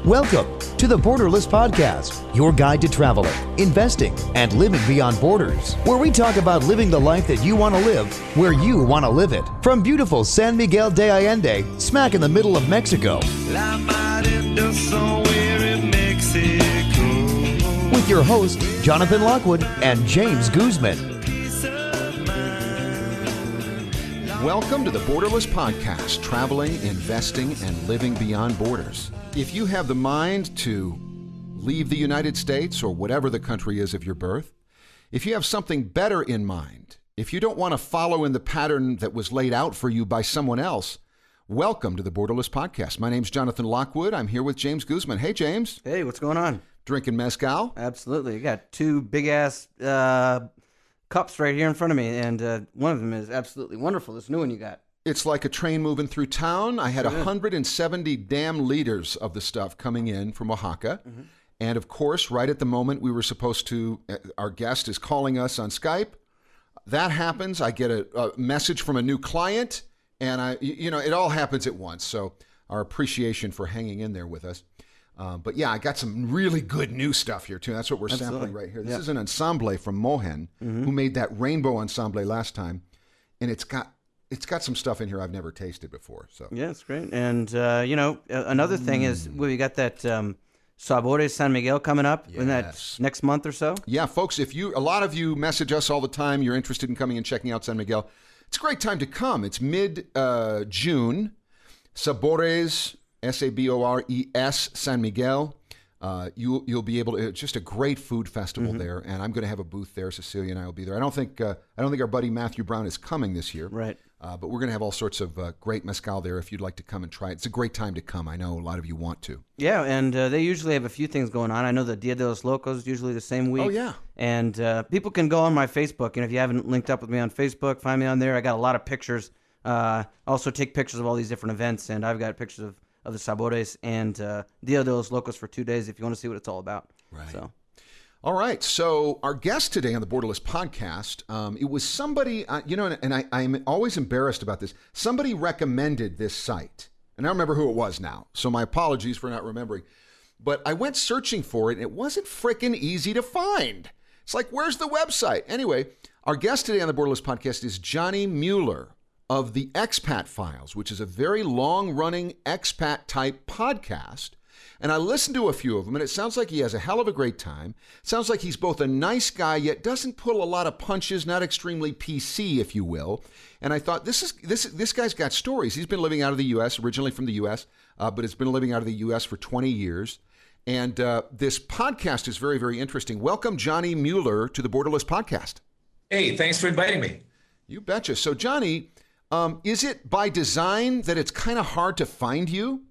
Welcome to the Borderless Podcast, your guide to traveling, investing, and living beyond borders, where we talk about living the life that you want to live, where you want to live it. From beautiful San Miguel de Allende, smack in the middle of Mexico, with your hosts, Jonathan Lockwood and James Guzman. Welcome to the Borderless Podcast, traveling, investing, and living beyond borders. If you have the mind to leave the United States or whatever the country is of your birth, if you have something better in mind, if you don't want to follow in the pattern that was laid out for you by someone else, welcome to the Borderless Podcast. My name's Jonathan Lockwood. I'm here with James Guzman. Hey, James. Hey, what's going on? Drinking mezcal? Absolutely. You got two big-ass cups right here in front of me, and one of them is absolutely wonderful, this new one you got. It's like a train moving through town. I had 170 damn liters of the stuff coming in from Oaxaca. Mm-hmm. And of course, right at the moment we were supposed to, our guest is calling us on Skype. That happens. I get a message from a new client, and it all happens at once. So our appreciation for hanging in there with us. But yeah, I got some really good new stuff here too. That's what we're sampling right here. This is an ensemble from Mohen, who made that rainbow ensemble last time. And it's got some stuff in here I've never tasted before. So yeah, it's great. And another thing is we got that Sabores San Miguel coming up in that next month or so. Yeah, folks, a lot of you message us all the time. You're interested in coming and checking out San Miguel. It's a great time to come. It's mid-June. Sabores, Sabores San Miguel. You'll be able to. It's just a great food festival there, and I'm going to have a booth there. Cecilia and I will be there. I don't think our buddy Matthew Brown is coming this year. Right. But we're going to have all sorts of great mezcal there if you'd like to come and try it. It's a great time to come. I know a lot of you want to. Yeah, and they usually have a few things going on. I know the Dia de los Locos is usually the same week. Oh, yeah. And people can go on my Facebook, and if you haven't linked up with me on Facebook, find me on there. I got a lot of pictures. Also take pictures of all these different events, and I've got pictures of the Sabores and Dia de los Locos for 2 days if you want to see what it's all about. Right. So. All right. So our guest today on the Borderless Podcast, it was somebody, and I'm always embarrassed about this. Somebody recommended this site, and I don't remember who it was now. So my apologies for not remembering. But I went searching for it, and it wasn't frickin' easy to find. It's like, where's the website? Anyway, our guest today on the Borderless Podcast is Johnny Mueller of the Expat Files, which is a very long-running expat-type podcast. And I listened to a few of them, and it sounds like he has a hell of a great time. Sounds like he's both a nice guy, yet doesn't pull a lot of punches, not extremely PC, if you will. And I thought, this guy's got stories. He's been living out of the U.S., originally from the U.S., but has been living out of the U.S. for 20 years. And this podcast is very, very interesting. Welcome, Johnny Mueller, to the Borderless Podcast. Hey, thanks for inviting me. You betcha. So, Johnny, is it by design that it's kind of hard to find you?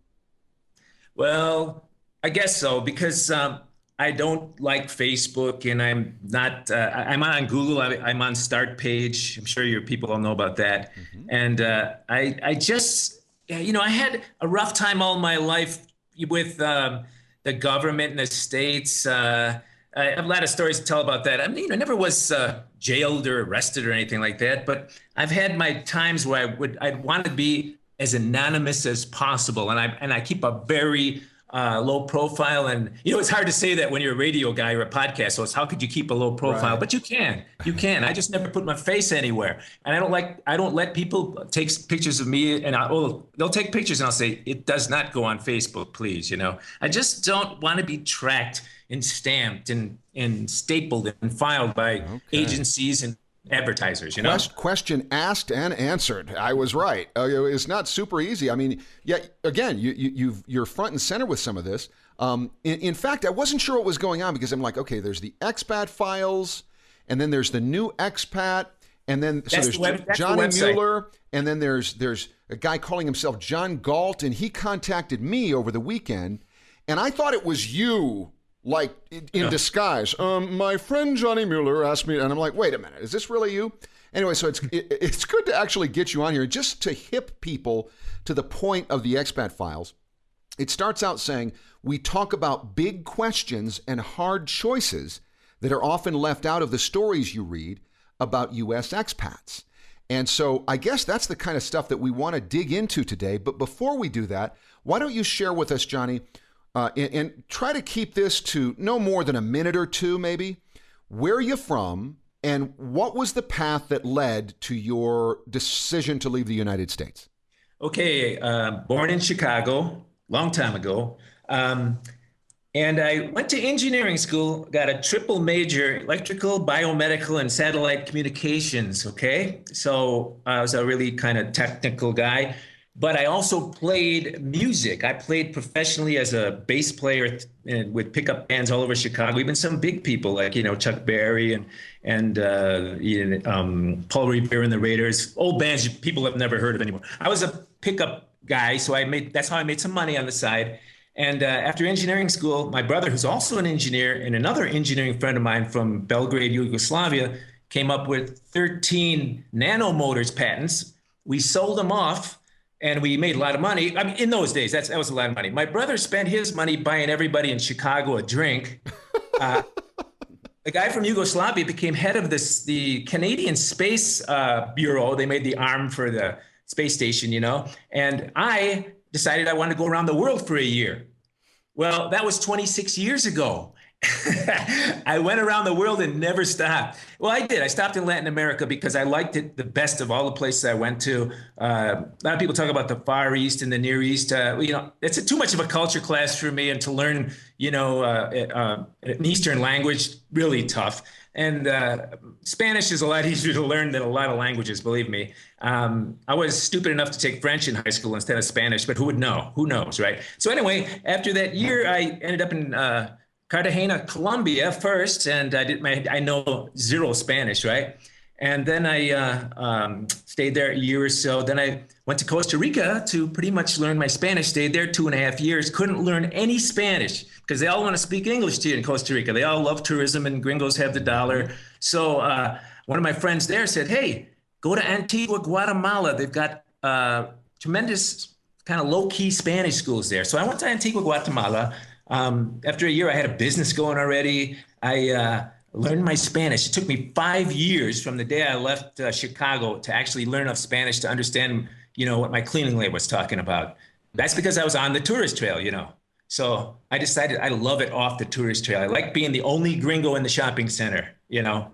Well, I guess so, because I don't like Facebook, and I'm not, I'm on Google, I'm on Start Page. I'm sure your people all know about that. Mm-hmm. And I just, I had a rough time all my life with the government and the states. I have a lot of stories to tell about that. I mean, I never was jailed or arrested or anything like that, but I've had my times where I'd want to be as anonymous as possible, and I keep a very low profile. And it's hard to say that when you're a radio guy or a podcast host. How could you keep a low profile? Right. But you can. I just never put my face anywhere, and I don't let people take pictures of me. And they'll take pictures, and I'll say it does not go on Facebook, please. I just don't want to be tracked and stamped and stapled and filed by agencies and advertisers. Question asked and answered. I was right. It's not super easy. I mean, yeah. Again, you're front and center with some of this. In fact, I wasn't sure what was going on, because I'm like, okay, there's the Expat Files, and then there's the new Expat, and then there's Johnny Mueller, and then there's a guy calling himself John Galt, and he contacted me over the weekend, and I thought it was you. Like in disguise. My friend Johnny Mueller asked me, and I'm like, wait a minute, is this really you? Anyway, so it's good to actually get you on here just to hip people to the point of the Expat Files. It starts out saying, we talk about big questions and hard choices that are often left out of the stories you read about U.S. expats. And so I guess that's the kind of stuff that we want to dig into today. But before we do that, why don't you share with us, Johnny, and try to keep this to no more than a minute or two, maybe. Where are you from, and what was the path that led to your decision to leave the United States? Okay, born in Chicago, long time ago. And I went to engineering school, got a triple major, electrical, biomedical, and satellite communications, okay? So I was a really kind of technical guy, but I also played music. I played professionally as a bass player with pickup bands all over Chicago, even some big people like, Chuck Berry and Paul Revere and the Raiders, old bands people have never heard of anymore. I was a pickup guy, so that's how I made some money on the side. And after engineering school, my brother, who's also an engineer, and another engineering friend of mine from Belgrade, Yugoslavia, came up with 13 nanomotors patents. We sold them off, and we made a lot of money. I mean, in those days, that was a lot of money. My brother spent his money buying everybody in Chicago a drink. The guy from Yugoslavia became head of the Canadian Space Bureau. They made the arm for the space station, and I decided I wanted to go around the world for a year. Well, that was 26 years ago. I went around the world and never stopped. Well, I did. I stopped in Latin America because I liked it the best of all the places I went to. A lot of people talk about the Far East and the Near East. It's too much of a culture clash for me, and to learn, an Eastern language, really tough. And Spanish is a lot easier to learn than a lot of languages, believe me. I was stupid enough to take French in high school instead of Spanish, but who would know? Who knows, right? So anyway, after that year, I ended up in Cartagena, Colombia first, and I know zero Spanish, right? And then I stayed there a year or so. Then I went to Costa Rica to pretty much learn my Spanish. Stayed there 2.5 years. Couldn't learn any Spanish because they all want to speak English to you in Costa Rica. They all love tourism, and gringos have the dollar. So one of my friends there said, hey, go to Antigua, Guatemala. They've got tremendous kind of low-key Spanish schools there. So I went to Antigua, Guatemala. After a year, I had a business going already. I learned my Spanish. It took me 5 years from the day I left Chicago to actually learn enough Spanish to understand, what my cleaning lady was talking about. That's because I was on the tourist trail, So I decided I love it off the tourist trail. I like being the only gringo in the shopping center, Yeah.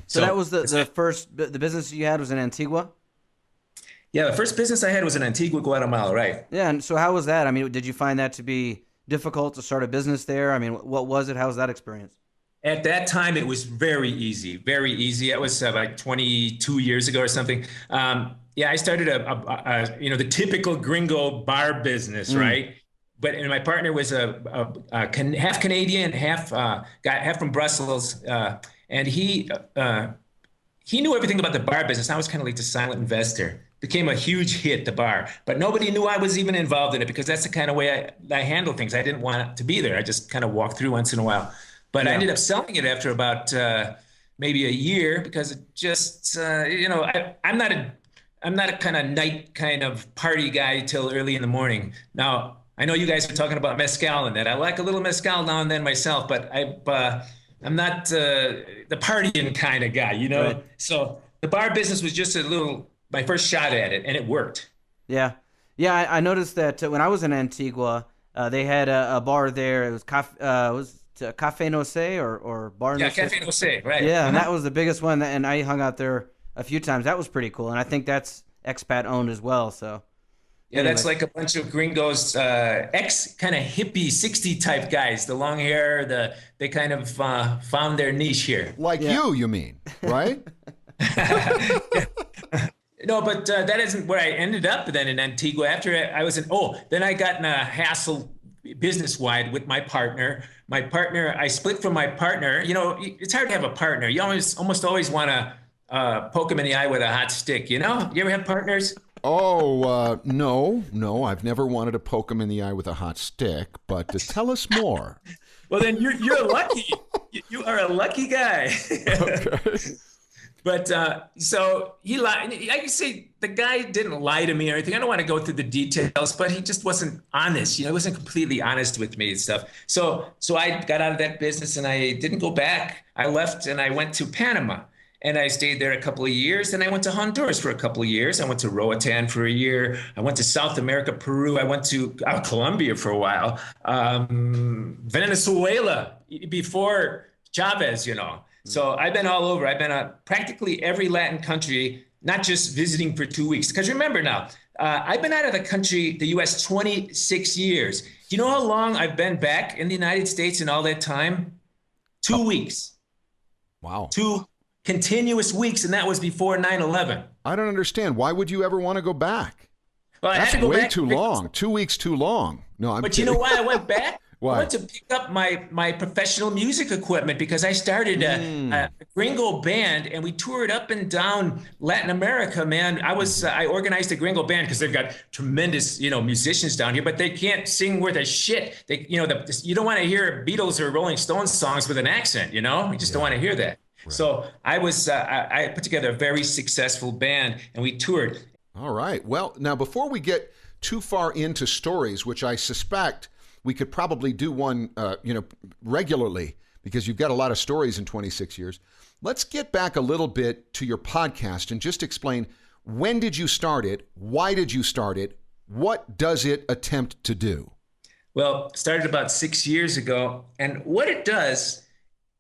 So that was the business you had was in Antigua? Yeah, the first business I had was in Antigua, Guatemala, right? Yeah, and so how was that? I mean, did you find that to be difficult to start a business there? I mean, what was it? How was that experience? At that time, it was very easy, very easy. It was like 22 years ago or something. I started the typical gringo bar business, right? And my partner was half Canadian, half from Brussels, and he knew everything about the bar business. I was kind of like the silent investor. Became a huge hit, the bar, but nobody knew I was even involved in it because that's the kind of way I handle things. I didn't want to be there. I just kind of walked through once in a while. But I ended up selling it after about maybe a year because it just, I'm not a kind of night kind of party guy till early in the morning. Now, I know you guys are talking about mezcal and that. I like a little mezcal now and then myself, but I'm not the partying kind of guy, Right. So the bar business was just my first shot at it, and it worked. Yeah. I noticed that when I was in Antigua, they had a bar there. It was Café No Sé or Bar No Sé. Yeah, Café No Sé, right. Yeah, and that was the biggest one, and I hung out there a few times. That was pretty cool, and I think that's expat owned as well. So yeah, that's like a bunch of gringos, ex kind of hippie 60 type guys, the long hair, they kind of found their niche here. Like you mean, right? No, but that isn't where I ended up then in Antigua. After I was then I got in a hassle business-wide with my partner. I split from my partner. It's hard to have a partner. You almost always want to poke him in the eye with a hot stick, You ever have partners? Oh, no, I've never wanted to poke him in the eye with a hot stick, but tell us more. Well, then you're lucky. You are a lucky guy. Okay. But so he lied. I can say the guy didn't lie to me or anything. I don't want to go through the details, but he just wasn't honest. He wasn't completely honest with me and stuff. So I got out of that business and I didn't go back. I left and I went to Panama. and I stayed there a couple of years. Then I went to Honduras for a couple of years. I went to Roatan for a year. I went to South America, Peru. I went to Colombia for a while. Venezuela before Chavez, you know. So I've been all over. I've been practically every Latin country, not just visiting for 2 weeks. Because remember now, I've been out of the country, the U.S., 26 years. Do you know how long I've been back in the United States in all that time? 2 weeks. Wow. 2 continuous weeks, and that was before 9/11. I don't understand. Why would you ever want to go back? Well, I That's had to go way back too long. 2 weeks too long. No, I'm But kidding. you know why I went back? Why? I went to pick up my professional music equipment because I started a Gringo band, and we toured up and down Latin America, man. I organized a Gringo band because they've got tremendous, musicians down here, but they can't sing worth a shit. They, you don't want to hear Beatles or Rolling Stones songs with an accent, You just don't want to hear that. Right. So I put together a very successful band, and we toured. All right. Well, now before we get too far into stories, which I suspect we could probably do one, regularly because you've got a lot of stories in 26 years. Let's get back a little bit to your podcast and just explain, when did you start it? Why did you start it? What does it attempt to do? Well, it started about 6 years ago. And what it does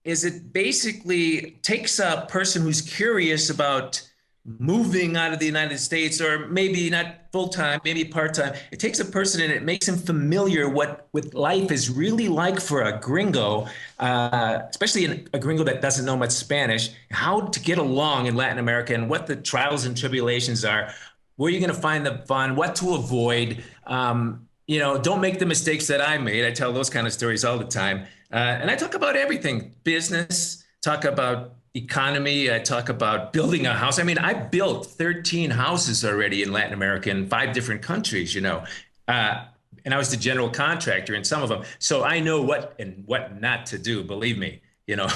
is it basically takes a person who's curious about moving out of the United States, or maybe not full-time, maybe part-time. It takes a person and it makes him familiar with life is really like for a gringo, especially a gringo that doesn't know much Spanish, how to get along in Latin America and what the trials and tribulations are, where you're going to find the fun, what to avoid. Don't make the mistakes that I made. I tell those kind of stories all the time. And I talk about everything, business, talk about economy. I talk about building a house. I mean, I built 13 houses already in Latin America in 5 different countries, and I was the general contractor in some of them. So I know what and what not to do, believe me,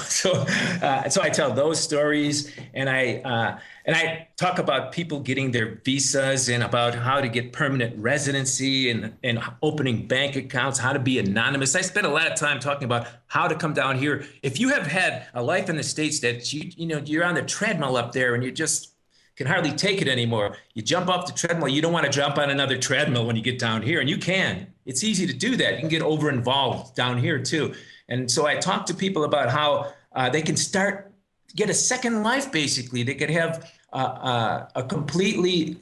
So I tell those stories, and I talk about people getting their visas and about how to get permanent residency and opening bank accounts, how to be anonymous. I spend a lot of time talking about how to come down here. If you have had a life in the States that you're on the treadmill up there and you just can hardly take it anymore, you jump off the treadmill. You don't want to jump on another treadmill when you get down here, and you can. It's easy to do that. You can get over involved down here too. And so I talk to people about how they can get a second life, basically. They could have a completely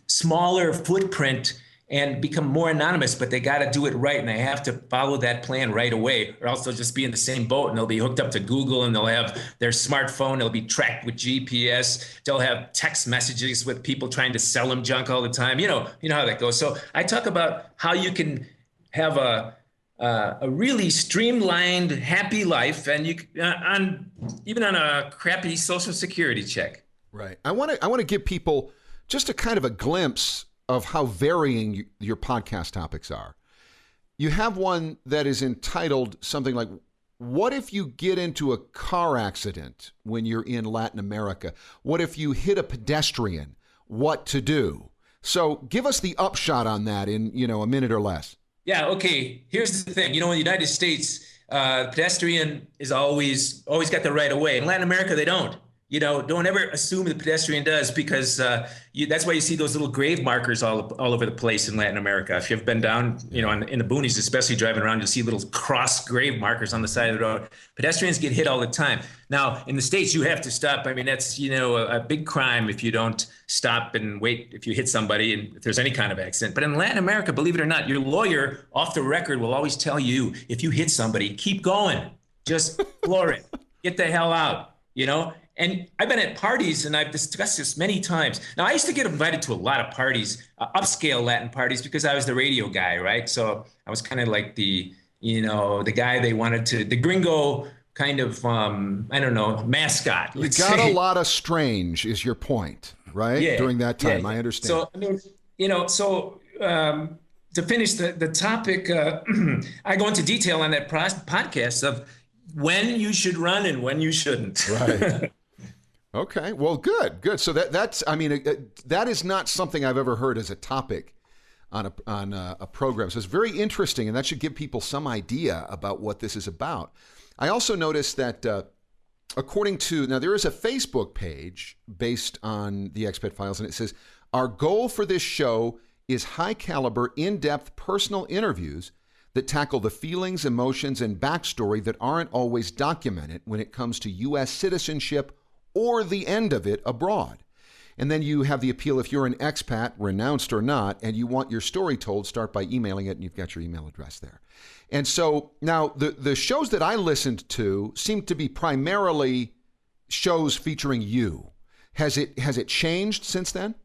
smaller footprint and become more anonymous, but they got to do it right. And they have to follow that plan right away, or else they'll just be in the same boat and they'll be hooked up to Google, and they'll have their smartphone. They'll be tracked with GPS. They'll have text messages with people trying to sell them junk all the time. You know how that goes. So I talk about how you can have a really streamlined, happy life, and even on a crappy Social Security check. Right. I want to give people just a kind of a glimpse of how varying your podcast topics are. You have one that is entitled something like, "What if you get into a car accident when you're in Latin America? What if you hit a pedestrian? What to do?" So give us the upshot on that in a minute or less. Yeah, okay. Here's the thing. In the United States, pedestrian is always got the right of way. In Latin America, they don't. Don't ever assume the pedestrian does, because that's why you see those little grave markers all over the place in Latin America. If you've been down, in the boonies, especially driving around, you'll see little cross grave markers on the side of the road. Pedestrians get hit all the time. Now, in the States, you have to stop. I mean, that's, a big crime if you don't stop and wait if you hit somebody and if there's any kind of accident. But in Latin America, believe it or not, your lawyer off the record will always tell you, if you hit somebody, keep going. Just floor it. Get the hell out, And I've been at parties, and I've discussed this many times. Now, I used to get invited to a lot of parties, upscale Latin parties, because I was the radio guy, right? So I was kind of like the guy they wanted to, the gringo kind of, mascot. You got a lot of strange, is your point, right? Yeah, during that time, yeah. I understand. So, to finish the topic, I go into detail on that podcast of when you should run and when you shouldn't. Right. Okay. Well, good. So that is not something I've ever heard as a topic on a program. So it's very interesting, and that should give people some idea about what this is about. I also noticed that according to, now there is a Facebook page based on the Expat Files, and it says, our goal for this show is high caliber, in-depth personal interviews that tackle the feelings, emotions, and backstory that aren't always documented when it comes to U.S. citizenship or the end of it abroad. And then you have the appeal if you're an expat, renounced or not, and you want your story told, start by emailing it, and you've got your email address there. And so now the shows that I listened to seem to be primarily shows featuring you. Has it changed since then?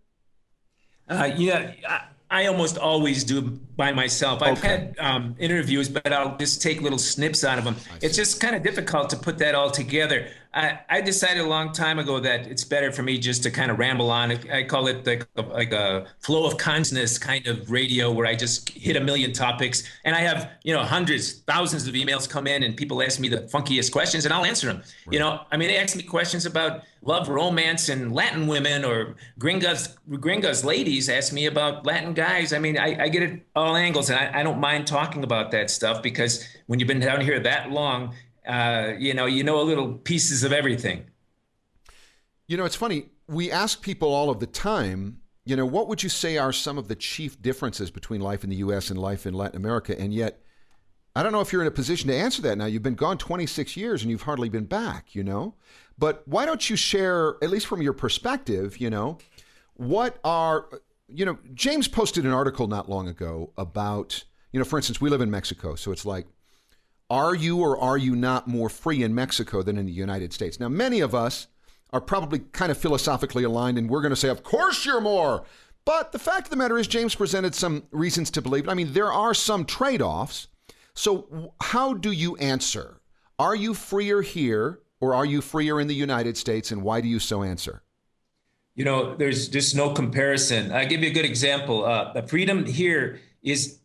I almost always do by myself. I've had interviews, but I'll just take little snips out of them. It's just kind of difficult to put that all together. I decided a long time ago that it's better for me just to kind of ramble on. I call it like a flow of consciousness kind of radio where I just hit a million topics. And I have, hundreds, thousands of emails come in and people ask me the funkiest questions and I'll answer them. Right. They ask me questions about love, romance, and Latin women, or Gringo's ladies ask me about Latin guys. I get it all angles, and I don't mind talking about that stuff because when you've been down here that long, you know little pieces of everything. It's funny. We ask people all of the time, what would you say are some of the chief differences between life in the U.S. and life in Latin America? And yet, I don't know if you're in a position to answer that now. You've been gone 26 years and you've hardly been back, But why don't you share, at least from your perspective, what are, James posted an article not long ago about, for instance, we live in Mexico. So it's like, are you or are you not more free in Mexico than in the United States? Now, many of us are probably kind of philosophically aligned, and we're going to say, of course you're more. But the fact of the matter is, James presented some reasons to believe it. There are some trade-offs. So how do you answer? Are you freer here or are you freer in the United States, and why do you so answer? There's just no comparison. I'll give you a good example. The freedom here is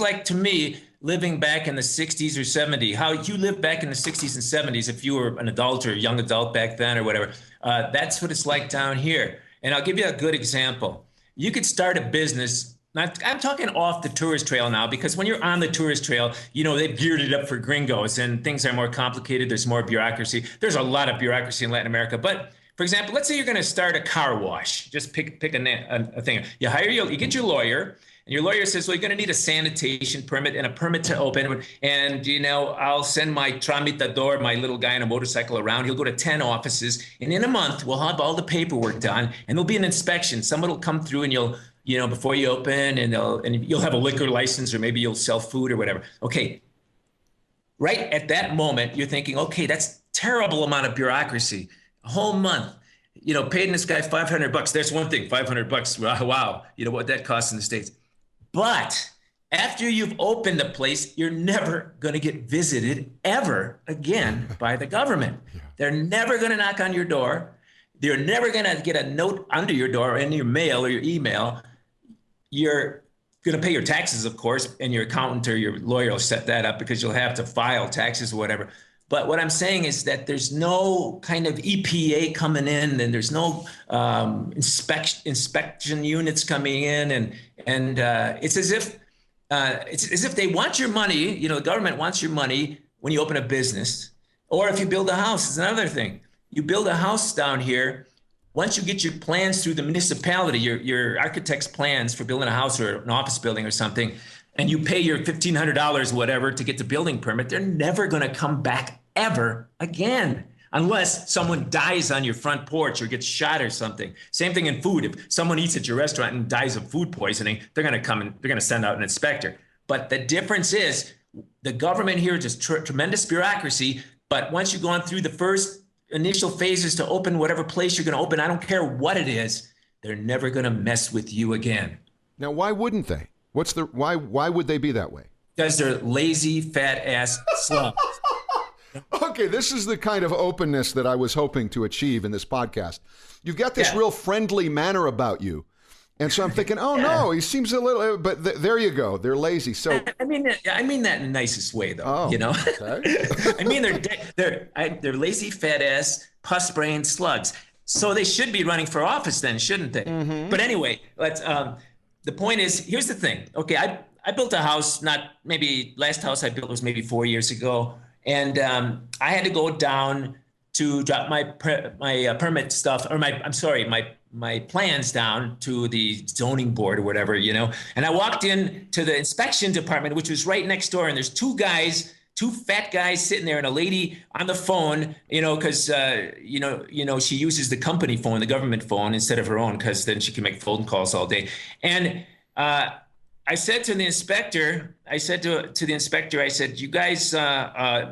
like, to me, living back in the 60s or 70s, how you lived back in the 60s and 70s if you were an adult or a young adult back then or whatever. That's what it's like down here. And I'll give you a good example. You could start a business. Now, I'm talking off the tourist trail now, because when you're on the tourist trail, they've geared it up for gringos and things are more complicated. There's more bureaucracy. There's a lot of bureaucracy in Latin America. But for example, let's say you're going to start a car wash. Just pick a thing. You get your lawyer, and your lawyer says, well, you're going to need a sanitation permit and a permit to open. And, I'll send my tramitador, my little guy on a motorcycle, around. He'll go to 10 offices. And in a month, we'll have all the paperwork done. And there'll be an inspection. Someone will come through and you'll, before you open, and you'll have a liquor license, or maybe you'll sell food or whatever. Okay. Right at that moment, you're thinking, okay, that's terrible amount of bureaucracy. A whole month, paying this guy $500. There's one thing, $500. Wow. You know what that costs in the States. But after you've opened the place, you're never going to get visited ever again by the government. Yeah. They're never going to knock on your door. They're never going to get a note under your door or in your mail or your email. You're going to pay your taxes, of course, and your accountant or your lawyer will set that up because you'll have to file taxes or whatever. But what I'm saying is that there's no kind of EPA coming in, and there's no inspection units coming in, and it's as if they want your money. The government wants your money when you open a business, or if you build a house. It's another thing. You build a house down here. Once you get your plans through the municipality, your architect's plans for building a house or an office building or something, and you pay your $1,500 whatever to get the building permit, they're never going to come back ever again, unless someone dies on your front porch or gets shot or something. Same thing in food. If someone eats at your restaurant and dies of food poisoning, they're going to come and they're going to send out an inspector. But the difference is the government here is just tremendous bureaucracy. But once you've gone through the first initial phases to open whatever place you're going to open, I don't care what it is, they're never going to mess with you again. Now, why wouldn't they? Why would they be that way? Because they're lazy, fat ass slums. Okay, this is the kind of openness that I was hoping to achieve in this podcast. You've got this real friendly manner about you. And so I'm thinking, no, he seems a little, but there you go. They're lazy. So I mean that in the nicest way, though. Okay. I mean, they're lazy, fat ass, pus brain slugs. So they should be running for office then, shouldn't they? Mm-hmm. But anyway, the point is, here's the thing. Okay, I built a house. Last house I built was maybe 4 years ago. And I had to go down to drop my permit stuff, or my plans down to the zoning board or whatever, And I walked in to the inspection department, which was right next door, and there's two fat guys sitting there and a lady on the phone, because she uses the company phone, the government phone, instead of her own, because then she can make phone calls all day. And I said to the inspector, I said, you guys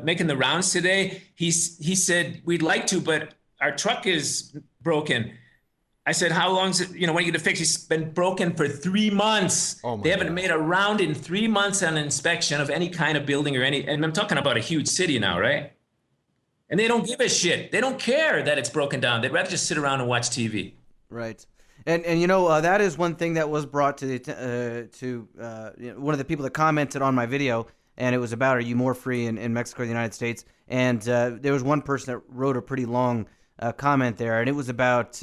making the rounds today? He said, we'd like to, but our truck is broken. I said, how long is it, when are you going to fix it? It's been broken for 3 months. Oh my they haven't God. made a round in 3 months on an inspection of any kind of building and I'm talking about a huge city now, right? And they don't give a shit. They don't care that it's broken down. They'd rather just sit around and watch TV. Right. And that is one thing that was brought to one of the people that commented on my video, and it was about, are you more free in Mexico or the United States? And there was one person that wrote a pretty long comment there, and it was about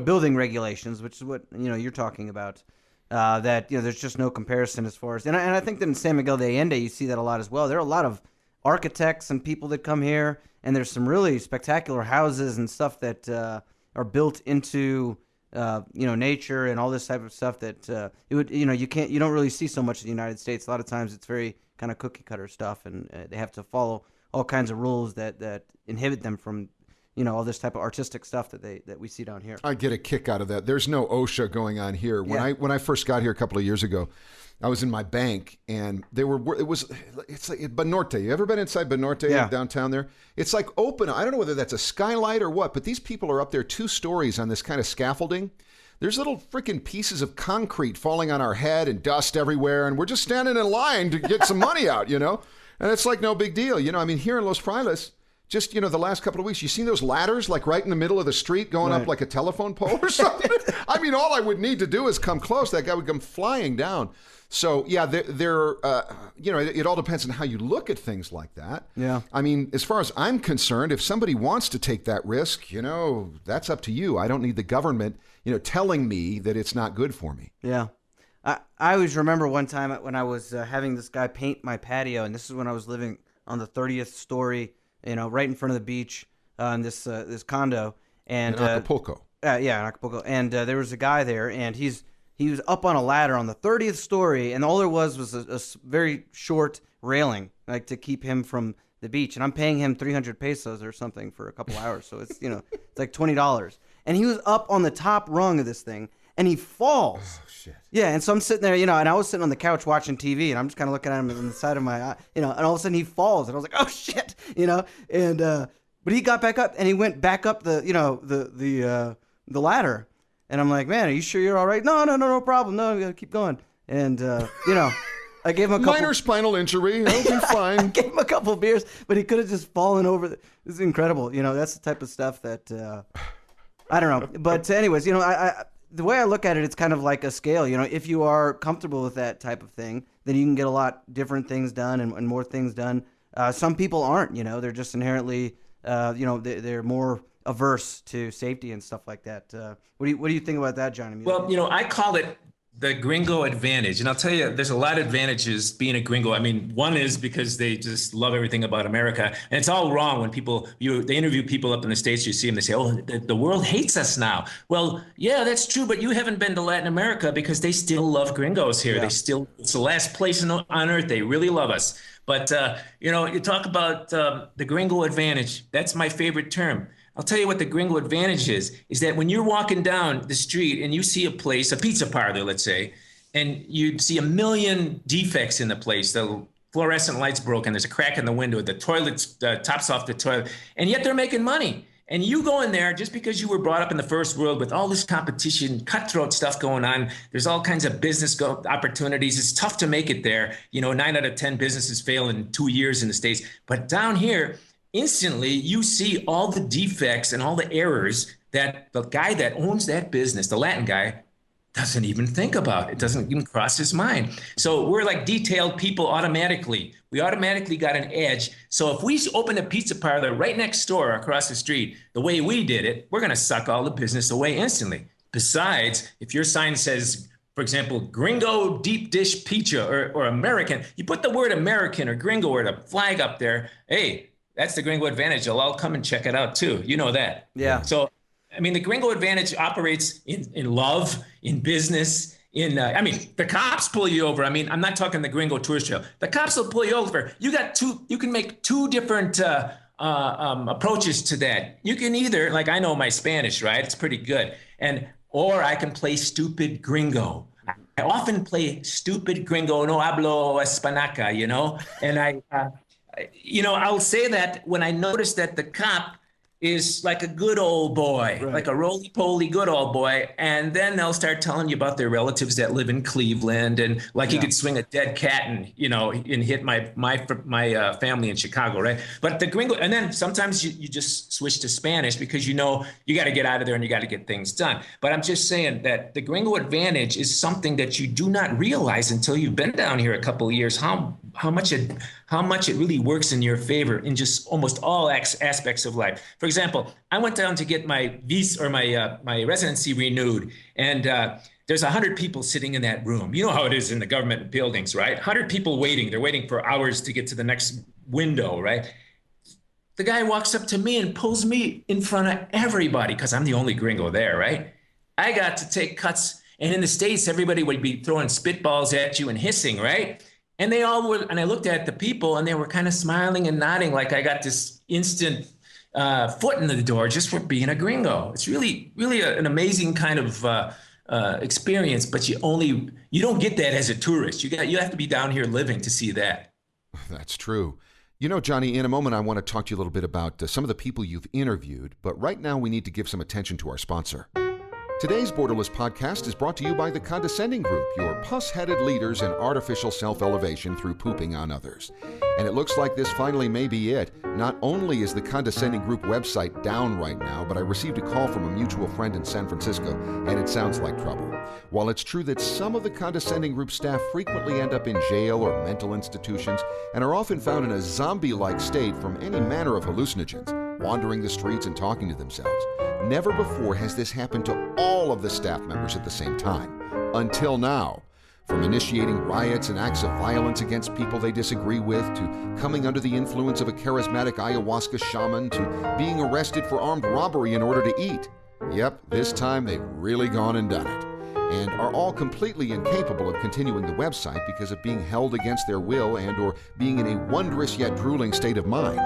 building regulations, which is what you're talking about. That there's just no comparison as far as, and I think that in San Miguel de Allende you see that a lot as well. There are a lot of architects and people that come here, and there's some really spectacular houses and stuff that are built into nature and all this type of stuff that you don't really see so much in the United States. A lot of times it's very kind of cookie cutter stuff, and they have to follow all kinds of rules that inhibit them from all this type of artistic stuff that we see down here. I get a kick out of that. There's no OSHA going on here. When I first got here a couple of years ago, I was in my bank, and it's like Banorte. You ever been inside Banorte downtown there? It's like open. I don't know whether that's a skylight or what, but these people are up there 2 stories on this kind of scaffolding. There's little freaking pieces of concrete falling on our head and dust everywhere, and we're just standing in line to get some money out, And it's like no big deal. Here in Los Frailes, just, the last couple of weeks, you seen those ladders like right in the middle of the street going up like a telephone pole or something? All I would need to do is come close. That guy would come flying down. So, yeah, it all depends on how you look at things like that. Yeah. As far as I'm concerned, if somebody wants to take that risk, that's up to you. I don't need the government, telling me that it's not good for me. Yeah. I always remember one time when I was having this guy paint my patio, and this is when I was living on the 30th story, right in front of the beach in this condo. And in Acapulco. In Acapulco. And there was a guy there, and he was up on a ladder on the 30th story, and all there was a very short railing, like to keep him from the beach. And I'm paying him 300 pesos or something for a couple hours, so it's it's like $20. And he was up on the top rung of this thing, and he falls. Oh, shit. Yeah, and so I'm sitting there, and I was sitting on the couch watching TV, and I'm just kind of looking at him on the side of my eye, and all of a sudden he falls, and I was like, oh shit, and but he got back up, and he went back up the ladder, and I'm like, man, are you sure you're all right? No problem, no, we gotta keep going, and I gave him a couple minor spinal injury, he'll be fine. I gave him a couple of beers, but he could have just fallen over. This is incredible, that's the type of stuff that I don't know, but anyways, the way I look at it, it's kind of like a scale. If you are comfortable with that type of thing, then you can get a lot different things done and more things done. Some people aren't. They're just inherently, they're more averse to safety and stuff like that. What do you think about that, Johnny? Well, I call it the Gringo Advantage. And I'll tell you, there's a lot of advantages being a gringo. One is because they just love everything about America. And it's all wrong when they interview people up in the States, you see them, they say, oh, the world hates us now. Well, yeah, that's true. But you haven't been to Latin America because they still love gringos here. Yeah. It's the last place on earth. They really love us. But, you talk about the Gringo Advantage. That's my favorite term. I'll tell you what the Gringo Advantage is that when you're walking down the street and you see a place, a pizza parlor, let's say, and you see a million defects in the place, the fluorescent light's broken, there's a crack in the window, the toilet's tops off the toilet, and yet they're making money. And you go in there just because you were brought up in the first world with all this competition, cutthroat stuff going on. There's all kinds of business opportunities. It's tough to make it there. 9 out of 10 businesses fail in 2 years in the States. But down here, instantly, you see all the defects and all the errors that the guy that owns that business, the Latin guy, doesn't even think about. It doesn't even cross his mind. So we're like detailed people automatically. We automatically got an edge. So if we open a pizza parlor right next door across the street, the way we did it, we're going to suck all the business away instantly. Besides, if your sign says, for example, Gringo deep dish pizza or American, you put the word American or Gringo or the flag up there, hey, That's the Gringo Advantage. I'll come and check it out too. You know that. Yeah. So, I mean, the Gringo Advantage operates in love, in business, I mean, the cops pull you over. I mean, I'm not talking the Gringo Tourist Trail. The cops will pull you over. You can make two different approaches to that. You can either, like, I know my Spanish, right? It's pretty good. Or I can play stupid Gringo. I often play stupid Gringo, no hablo espanaca, you know? And I'll say that when I notice that the cop is like a good old boy, right, like a roly-poly good old boy. And then they'll start telling you about their relatives that live in Cleveland, and like he could swing a dead cat and hit my family in Chicago, right? But the Gringo, and then sometimes you just switch to Spanish because you got to get out of there and you got to get things done. But I'm just saying that the Gringo Advantage is something that you do not realize until you've been down here a couple of years, how much it really works in your favor in just almost all aspects of life. For example, I went down to get my visa or my residency renewed, and there's 100 people sitting in that room. You know how it is in the government buildings, right? 100 people waiting. They're waiting for hours to get to the next window, right? The guy walks up to me and pulls me in front of everybody because I'm the only Gringo there, right? I got to take cuts, and in the States, everybody would be throwing spitballs at you and hissing, right? And they all were, and I looked at the people and they were kind of smiling and nodding like I got this instant foot in the door just for being a Gringo. It's really, really an amazing kind of experience, but you don't get that as a tourist. You have to be down here living to see that. That's true. You know, Johnny, in a moment, I want to talk to you a little bit about some of the people you've interviewed, but right now we need to give some attention to our sponsor. Today's Borderless podcast is brought to you by the Condescending Group, your pus-headed leaders in artificial self-elevation through pooping on others. And it looks like this finally may be it. Not only is the Condescending Group website down right now, but I received a call from a mutual friend in San Francisco, and it sounds like trouble. While it's true that some of the Condescending Group staff frequently end up in jail or mental institutions and are often found in a zombie-like state from any manner of hallucinogens, wandering the streets and talking to themselves, never before has this happened to all of the staff members at the same time. Until now. From initiating riots and acts of violence against people they disagree with, to coming under the influence of a charismatic ayahuasca shaman, to being arrested for armed robbery in order to eat. Yep, this time they've really gone and done it, and are all completely incapable of continuing the website because of being held against their will and or being in a wondrous yet drooling state of mind.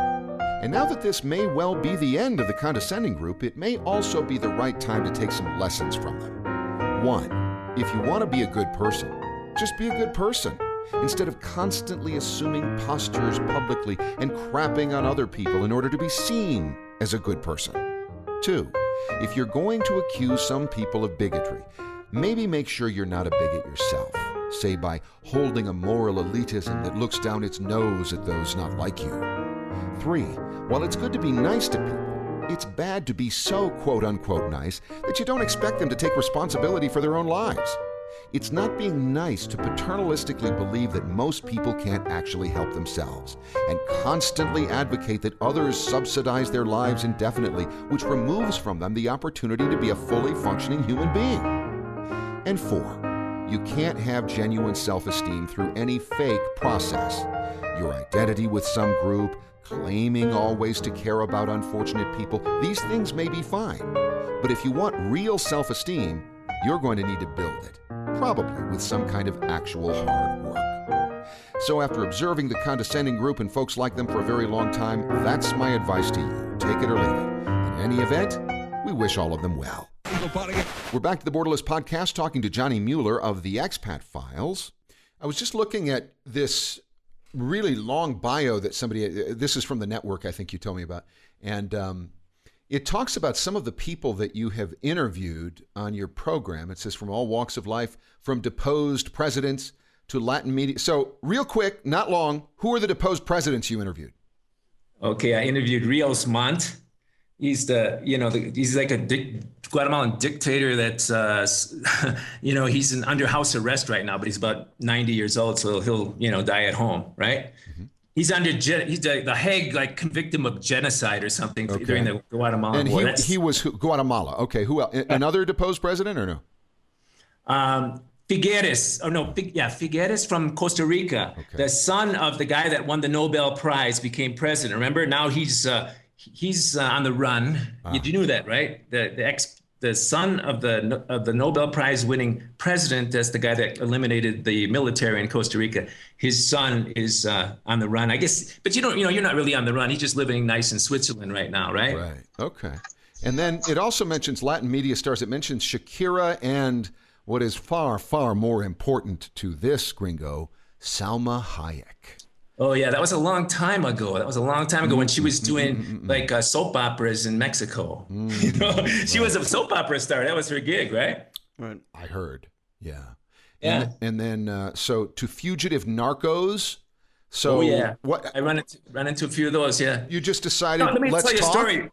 And now that this may well be the end of the Condescending Group, it may also be the right time to take some lessons from them. 1. If you want to be a good person, just be a good person, instead of constantly assuming postures publicly and crapping on other people in order to be seen as a good person. 2. If you're going to accuse some people of bigotry, maybe make sure you're not a bigot yourself, say by holding a moral elitism that looks down its nose at those not like you. 3. While it's good to be nice to people, it's bad to be so quote-unquote nice that you don't expect them to take responsibility for their own lives. It's not being nice to paternalistically believe that most people can't actually help themselves and constantly advocate that others subsidize their lives indefinitely, which removes from them the opportunity to be a fully functioning human being. And 4, you can't have genuine self-esteem through any fake process. Your identity with some group, claiming always to care about unfortunate people, these things may be fine. But if you want real self-esteem, you're going to need to build it, probably with some kind of actual hard work. So after observing the Condescending Group and folks like them for a very long time, that's my advice to you. Take it or leave it. In any event, we wish all of them well. We're back to the Borderless podcast talking to Johnny Mueller of the Expat Files. I was just looking at this really long bio that this is from the network, I think you told me about, and it talks about some of the people that you have interviewed on your program. It says from all walks of life, from deposed presidents to Latin media. So real quick, not long, who are the deposed presidents you interviewed? Okay, I interviewed Rios Montt. He's he's like a Guatemalan dictator that's, he's under house arrest right now, but he's about 90 years old, so he'll, die at home, right? Mm-hmm. He's the Hague convict him of genocide or something during the Guatemalan War. And he was Guatemala. Okay, who else? Another deposed president or no? Figueres, Figueres from Costa Rica, the son of the guy that won the Nobel Prize, became president. Remember, now he's on the run. You knew that, right? The son of the Nobel Prize winning president, that's the guy that eliminated the military in Costa Rica. His son is on the run, I guess. But you're not really on the run. He's just living nice in Switzerland right now, right? Right. Okay. And then it also mentions Latin media stars. It mentions Shakira and what is far, far more important to this, Gringo, Salma Hayek. Oh, yeah, that was a long time ago. When she was doing soap operas in Mexico. She was a soap opera star. That was her gig, right? Right. I heard. Yeah. Yeah. And then so to fugitive narcos. So what? I run into a few of those. Yeah. You just decided. No, let me let's tell you talk? a story.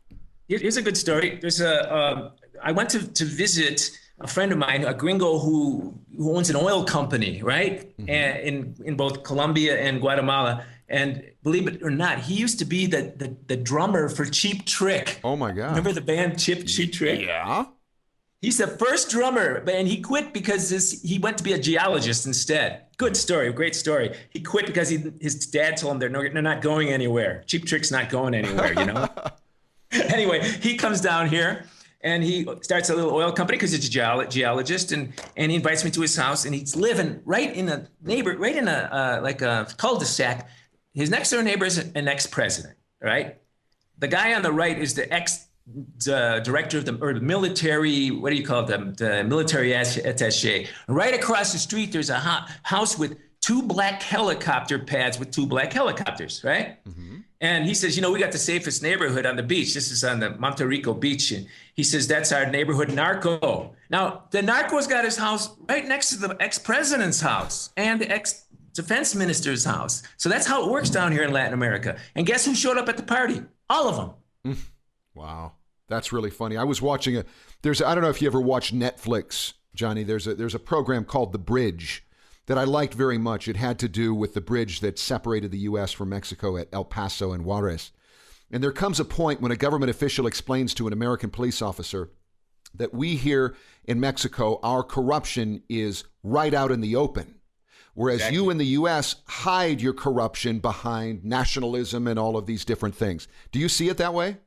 Here's a good story. There's I went to visit a friend of mine, a gringo who owns an oil company, right? And in both Colombia and Guatemala. And believe it or not, he used to be the drummer for Cheap Trick. Oh my God. Remember the band Cheap Trick? Yeah. He's the first drummer, and he quit because he went to be a geologist instead. Good story, great story. He quit because his dad told him they're not going anywhere. Cheap Trick's not going anywhere, Anyway, he comes down here. And he starts a little oil company because he's a geologist, and he invites me to his house, and he's living right in a cul-de-sac. His next door neighbor is an ex-president, right? The guy on the right is the director of the military. What do you call them? The military attaché. Right across the street, there's a house with 2 black helicopter pads with 2 black helicopters, right? And he says, we got the safest neighborhood on the beach. This is on the Monte Rico beach. And he says, that's our neighborhood narco. Now, the narco's got his house right next to the ex-president's house and the ex-defense minister's house. So that's how it works down here in Latin America. And guess who showed up at the party? All of them. Wow. That's really funny. I was watching I don't know if you ever watch Netflix, Johnny. There's a program called The Bridge that I liked very much. It had to do with the bridge that separated the U.S. from Mexico at El Paso and Juarez. And there comes a point when a government official explains to an American police officer that we here in Mexico, our corruption is right out in the open, whereas you in the U.S. hide your corruption behind nationalism and all of these different things. Do you see it that way?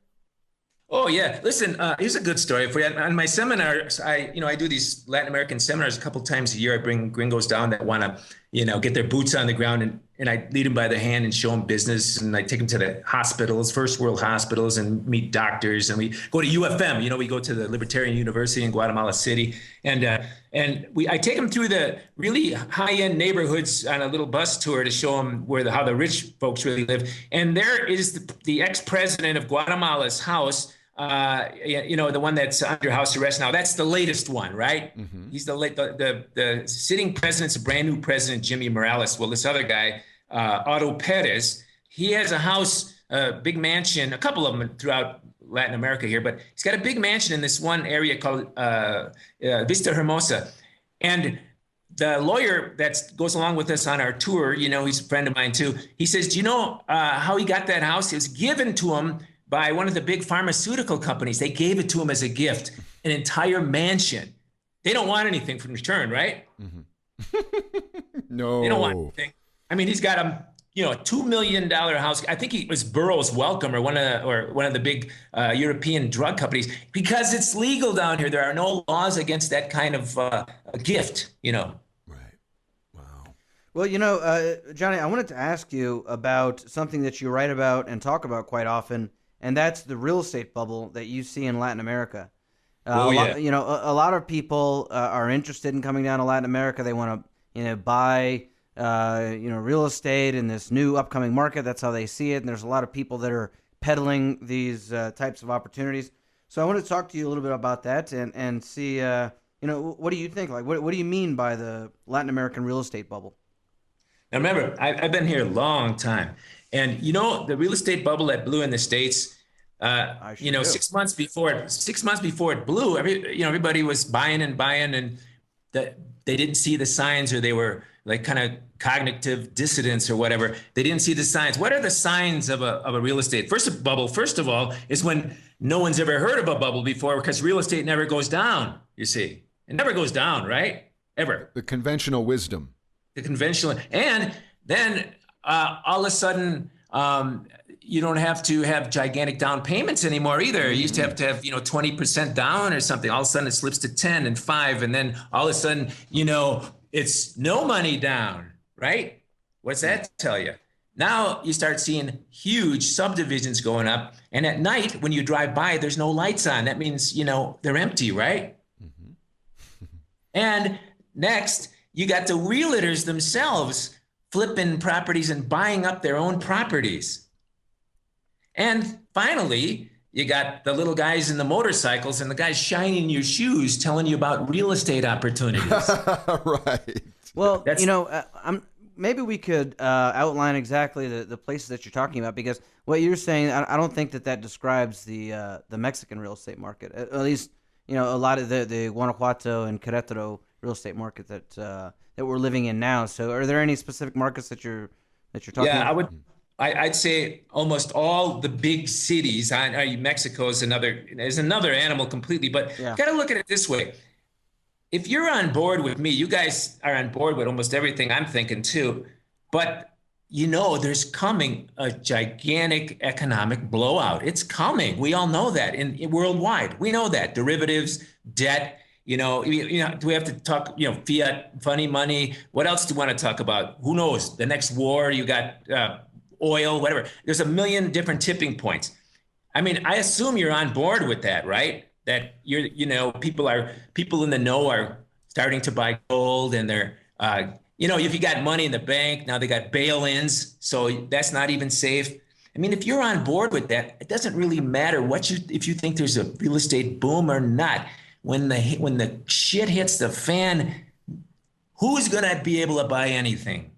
Oh, yeah. Listen, here's a good story for you. On my seminars, I do these Latin American seminars a couple times a year. I bring gringos down that want to, get their boots on the ground, and I lead them by the hand and show them business. And I take them to the hospitals, first world hospitals, and meet doctors. And we go to UFM. We go to the Libertarian University in Guatemala City. And I take them through the really high-end neighborhoods on a little bus tour to show them how the rich folks really live. And there is the ex-president of Guatemala's house. The one that's under house arrest now. That's the latest one, right? He's the sitting president's a brand new president, Jimmy Morales. Well, this other guy, Otto Perez, he has a house, a big mansion, a couple of them throughout Latin America here, but he's got a big mansion in this one area called Vista Hermosa. And the lawyer that goes along with us on our tour, he's a friend of mine too. He says, do you know how he got that house? It was given to him by one of the big pharmaceutical companies. They gave it to him as a gift, an entire mansion. They don't want anything from return, right? No. They don't want anything. I mean, he's got a $2 million house. I think it was Burroughs Wellcome or one of the big European drug companies, because it's legal down here. There are no laws against that kind of a gift, Right. Wow. Well, Johnny, I wanted to ask you about something that you write about and talk about quite often, and that's the real estate bubble that you see in Latin America. A lot of people are interested in coming down to Latin America. They want to, buy, real estate in this new upcoming market. That's how they see it. And there's a lot of people that are peddling these types of opportunities. So I want to talk to you a little bit about that and see, what do you think? Like, what do you mean by the Latin American real estate bubble? Now, remember, I've been here a long time. And, the real estate bubble that blew in the States, 6 months before it blew, everybody was buying, and they didn't see the signs, or they were like kind of cognitive dissidents or whatever. They didn't see the signs. What are the signs of a real estate bubble? First of all, is when no one's ever heard of a bubble before, because real estate never goes down, you see. It never goes down, right? ever. The conventional wisdom. The conventional, and then all of a sudden, you don't have to have gigantic down payments anymore either. You used to have 20% down or something. All of a sudden it slips to 10 and 5. And then all of a sudden, it's no money down, right? What's that tell you? Now you start seeing huge subdivisions going up. And at night, when you drive by, there's no lights on. That means, they're empty, right? And next, you got the realtors themselves flipping properties and buying up their own properties. And finally, you got the little guys in the motorcycles and the guys shining your shoes telling you about real estate opportunities. Right. Well, maybe we could outline exactly the places that you're talking about, because what you're saying, I don't think that describes the Mexican real estate market. At least, a lot of the Guanajuato and Querétaro real estate market that we're living in now. So are there any specific markets that you're talking about? I'd say almost all the big cities. Mexico is another animal completely, but got to look at it this way. If you're on board with me, you guys are on board with almost everything I'm thinking too, but there's coming a gigantic economic blowout. It's coming. We all know that in worldwide. We know that. Derivatives, debt, do we have to talk, fiat, funny money? What else do you want to talk about? Who knows? The next war, you got oil, whatever. There's a million different tipping points. I mean, I assume you're on board with that, right? That people in the know are starting to buy gold, and they're, if you got money in the bank, now they got bail-ins, so that's not even safe. I mean, if you're on board with that, it doesn't really matter if you think there's a real estate boom or not. When the shit hits the fan, who's going to be able to buy anything?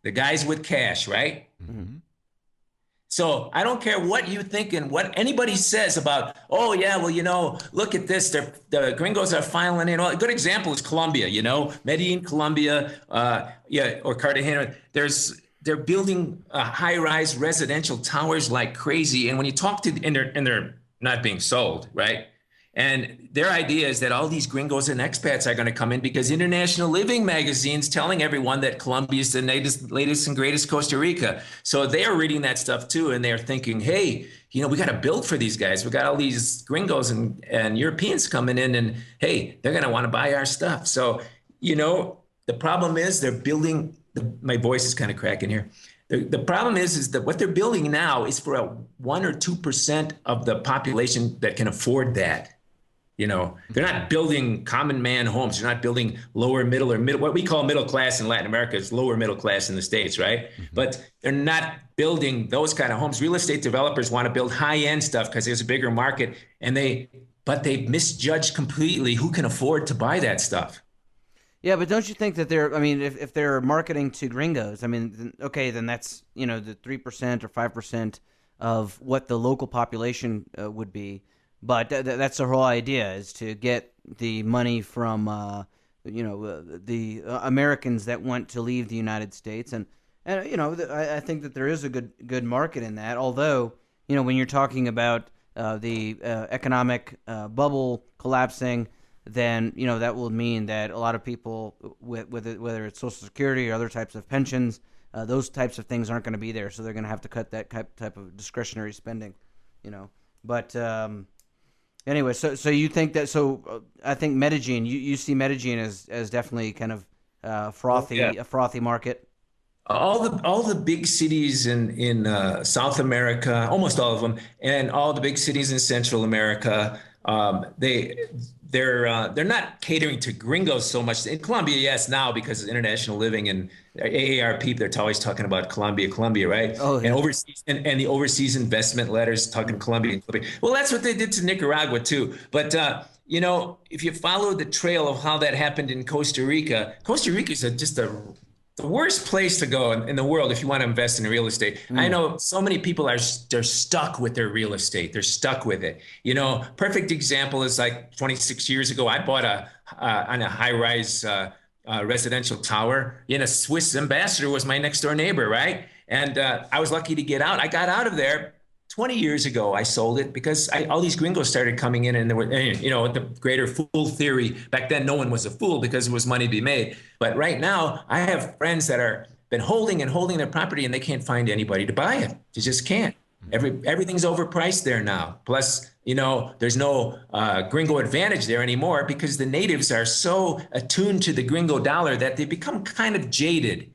The guys with cash, right? Mm-hmm. So I don't care what you think and what anybody says about, look at this. The gringos are filing in. A good example is Colombia, Medellin, Colombia, or Cartagena. They're building high-rise residential towers like crazy. And when you talk to, and they're not being sold, right? And their idea is that all these gringos and expats are going to come in because International Living magazine's telling everyone that Colombia is the latest and greatest Costa Rica. So they are reading that stuff too, and they're thinking, hey, we got to build for these guys. We got all these gringos and Europeans coming in, and hey, they're going to want to buy our stuff. So, the problem is they're building. My voice is kind of cracking here. The problem is that what they're building now is for 1 or 2% of the population that can afford that. They're not building common man homes. They're not building lower middle or middle. What we call middle class in Latin America is lower middle class in the States, right? Mm-hmm. But they're not building those kind of homes. Real estate developers want to build high-end stuff because there's a bigger market, but they've misjudged completely who can afford to buy that stuff. Yeah, but don't you think that if they're marketing to gringos, then that's, the 3% or 5% of what the local population would be. But that's the whole idea, is to get the money from, the Americans that want to leave the United States. And I think that there is a good market in that. Although, when you're talking about the economic bubble collapsing, then, that will mean that a lot of people, whether it's Social Security or other types of pensions, those types of things aren't going to be there. So they're going to have to cut that type of discretionary spending, But anyway, so you think that? So I think Medellin. You see Medellin as definitely kind of frothy, a frothy market. All the big cities in South America, almost all of them, and all the big cities in Central America, they're not catering to gringos so much. In Colombia, yes, now because of International Living and AARP, they're always talking about Colombia, right? Oh, yeah. And overseas and the overseas investment letters talking Colombia. Well, that's what they did to Nicaragua too. But if you follow the trail of how that happened in Costa Rica is just the worst place to go in the world if you want to invest in real estate. I know so many people they're stuck with their real estate. They're stuck with it. Perfect example is like 26 years ago, I bought on a high-rise residential tower. A Swiss ambassador was my next door neighbor, right? And I was lucky to get out. I got out of there 20 years ago, I sold it because all these gringos started coming in, and there were, the greater fool theory. Back then, no one was a fool because there was money to be made. But right now, I have friends that are been holding their property, and they can't find anybody to buy it. They just can't. Everything's overpriced there now. Plus, there's no Gringo Advantage there anymore because the natives are so attuned to the Gringo dollar that they become kind of jaded.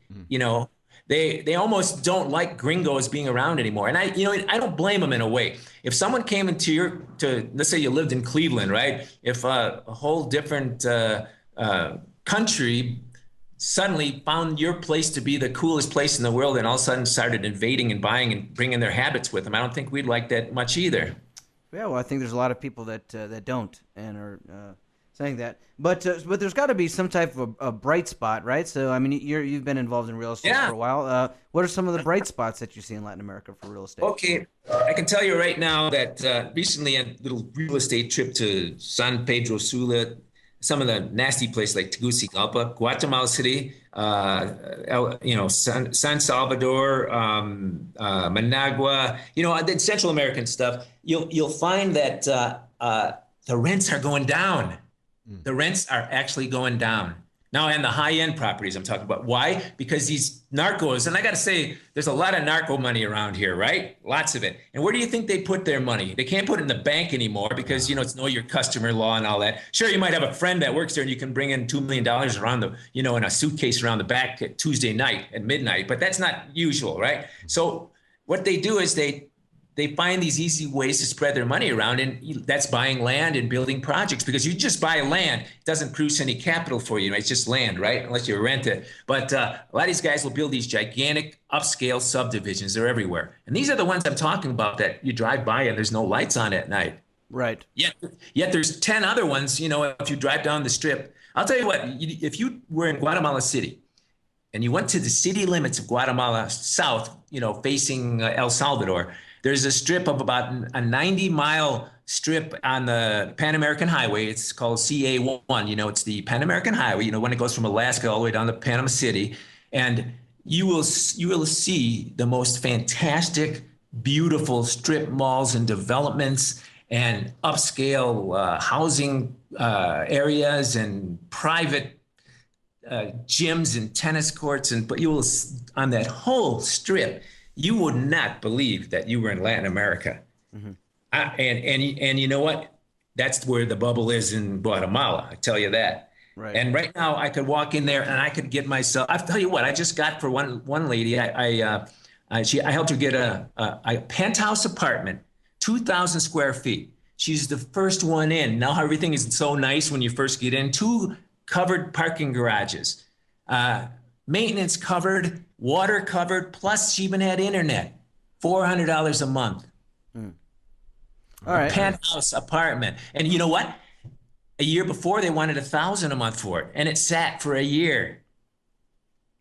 They almost don't like gringos being around anymore. And I don't blame them in a way. If someone came let's say you lived in Cleveland, right? If a whole different country suddenly found your place to be the coolest place in the world and all of a sudden started invading and buying and bringing their habits with them, I don't think we'd like that much either. Yeah, well, I think there's a lot of people that don't and are saying that. But there's got to be some type of a bright spot, right? So, I mean, you've been involved in real estate for a while. What are some of the bright spots that you see in Latin America for real estate? Okay, I can tell you right now that recently a little real estate trip to San Pedro Sula, some of the nasty places like Tegucigalpa, Guatemala City, San Salvador, Managua, the Central American stuff. You'll find that the rents are going down. The rents are actually going down. Now, and the high-end properties I'm talking about. Why? Because these narcos, and I got to say, there's a lot of narco money around here, right? Lots of it. And where do you think they put their money? They can't put it in the bank anymore because, it's know your customer law and all that. Sure, you might have a friend that works there and you can bring in $2 million around in a suitcase around the back at Tuesday night at midnight, but that's not usual, right? So what they do is they find these easy ways to spread their money around, and that's buying land and building projects, because you just buy land, it doesn't produce any capital for you. It's just land, right? Unless you rent it. But a lot of these guys will build these gigantic upscale subdivisions. They're everywhere. And these are the ones I'm talking about that you drive by and there's no lights on at night. Right. Yet there's 10 other ones, if you drive down the strip. I'll tell you what, if you were in Guatemala City and you went to the city limits of Guatemala south, facing El Salvador, there's a strip of about a 90-mile strip on the Pan American Highway. It's called CA1. It's the Pan American Highway, when it goes from Alaska all the way down to Panama City. And you will see the most fantastic, beautiful strip malls and developments and upscale housing areas and private gyms and tennis courts. But you will, on that whole strip, you would not believe that you were in Latin America. Mm-hmm. And you know what? That's where the bubble is in Guatemala. I tell you that. Right. And right now I could walk in there and I could get myself, I'll tell you what, I just got for one lady, I helped her get a penthouse apartment, 2,000 square feet. She's the first one in. Now everything is so nice when you first get in. 2 covered parking garages, maintenance covered, water covered, plus she even had internet. $400 a month. All right. Penthouse apartment. And you know what? A year before they wanted $1,000 a month for it, and it sat for a year.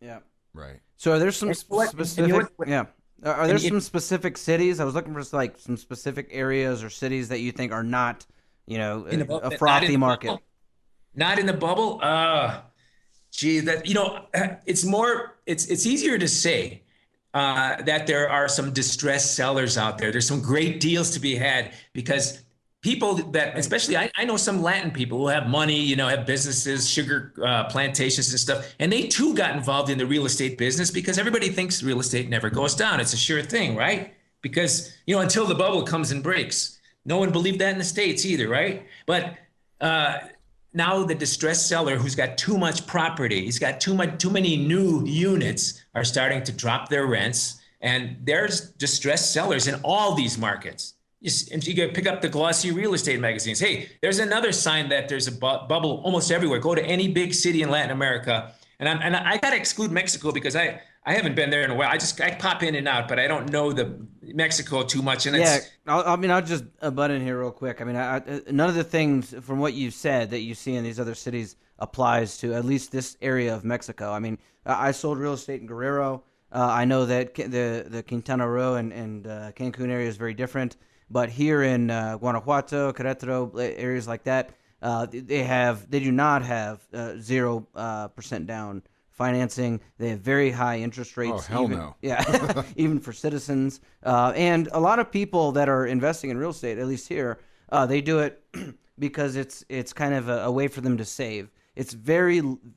Yeah. Right. So are there some specific? Yeah. Are there some specific cities? I was looking for some specific areas or cities that you think are not, a frothy market. Not in the bubble. Gee, that it's easier to say that there are some distressed sellers out there. There's some great deals to be had because people that, especially I know some Latin people who have money, have businesses, sugar plantations and stuff, and they too got involved in the real estate business because everybody thinks real estate never goes down. It's a sure thing, right? Because until the bubble comes and breaks, no one believed that in the States either, right? But now the distressed seller who's got too much property, he's got too many new units, are starting to drop their rents. And there's distressed sellers in all these markets. You can pick up the glossy real estate magazines. Hey, there's another sign that there's a bubble almost everywhere. Go to any big city in Latin America. And I got to exclude Mexico because I haven't been there in a while. I pop in and out, but I don't know the Mexico too much. And I'll just butt in here real quick. I mean, none of the things from what you said that you see in these other cities applies to at least this area of Mexico. I mean, I sold real estate in Guerrero. I know that the Quintana Roo and Cancun area is very different. But here in Guanajuato, Querétaro, areas like that, they do not have 0% down financing. They have very high interest rates. Oh, hell no. Yeah, even for citizens. And a lot of people that are investing in real estate, at least here, they do it because it's kind of a way for them to save. It's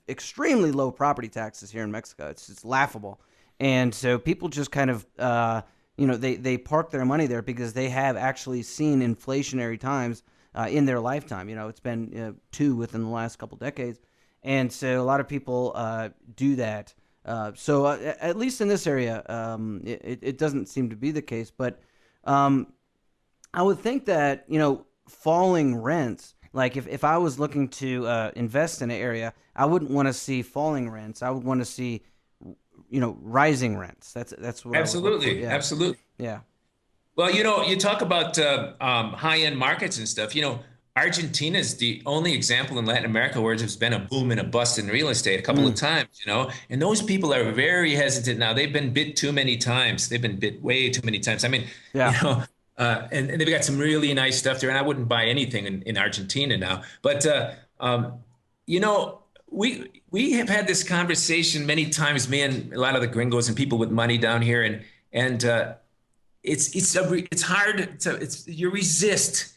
extremely low property taxes here in Mexico. It's laughable. And so people just kind of, they park their money there because they have actually seen inflationary times in their lifetime. It's been 2 within the last couple decades. And so a lot of people do that. So at least in this area, it doesn't seem to be the case. But I would think that, falling rents, like if I was looking to invest in an area, I wouldn't want to see falling rents. I would want to see, rising rents. That's what Absolutely. Yeah. Absolutely. Yeah. Well, you talk about high-end markets and stuff. Argentina is the only example in Latin America where there's been a boom and a bust in real estate a couple of times, and those people are very hesitant now. They've been bit too many times. They've been bit way too many times. I mean, Yeah. and they've got some really nice stuff there, and I wouldn't buy anything in Argentina now. But, we have had this conversation many times, me and a lot of the gringos and people with money down here, and it's hard you resist.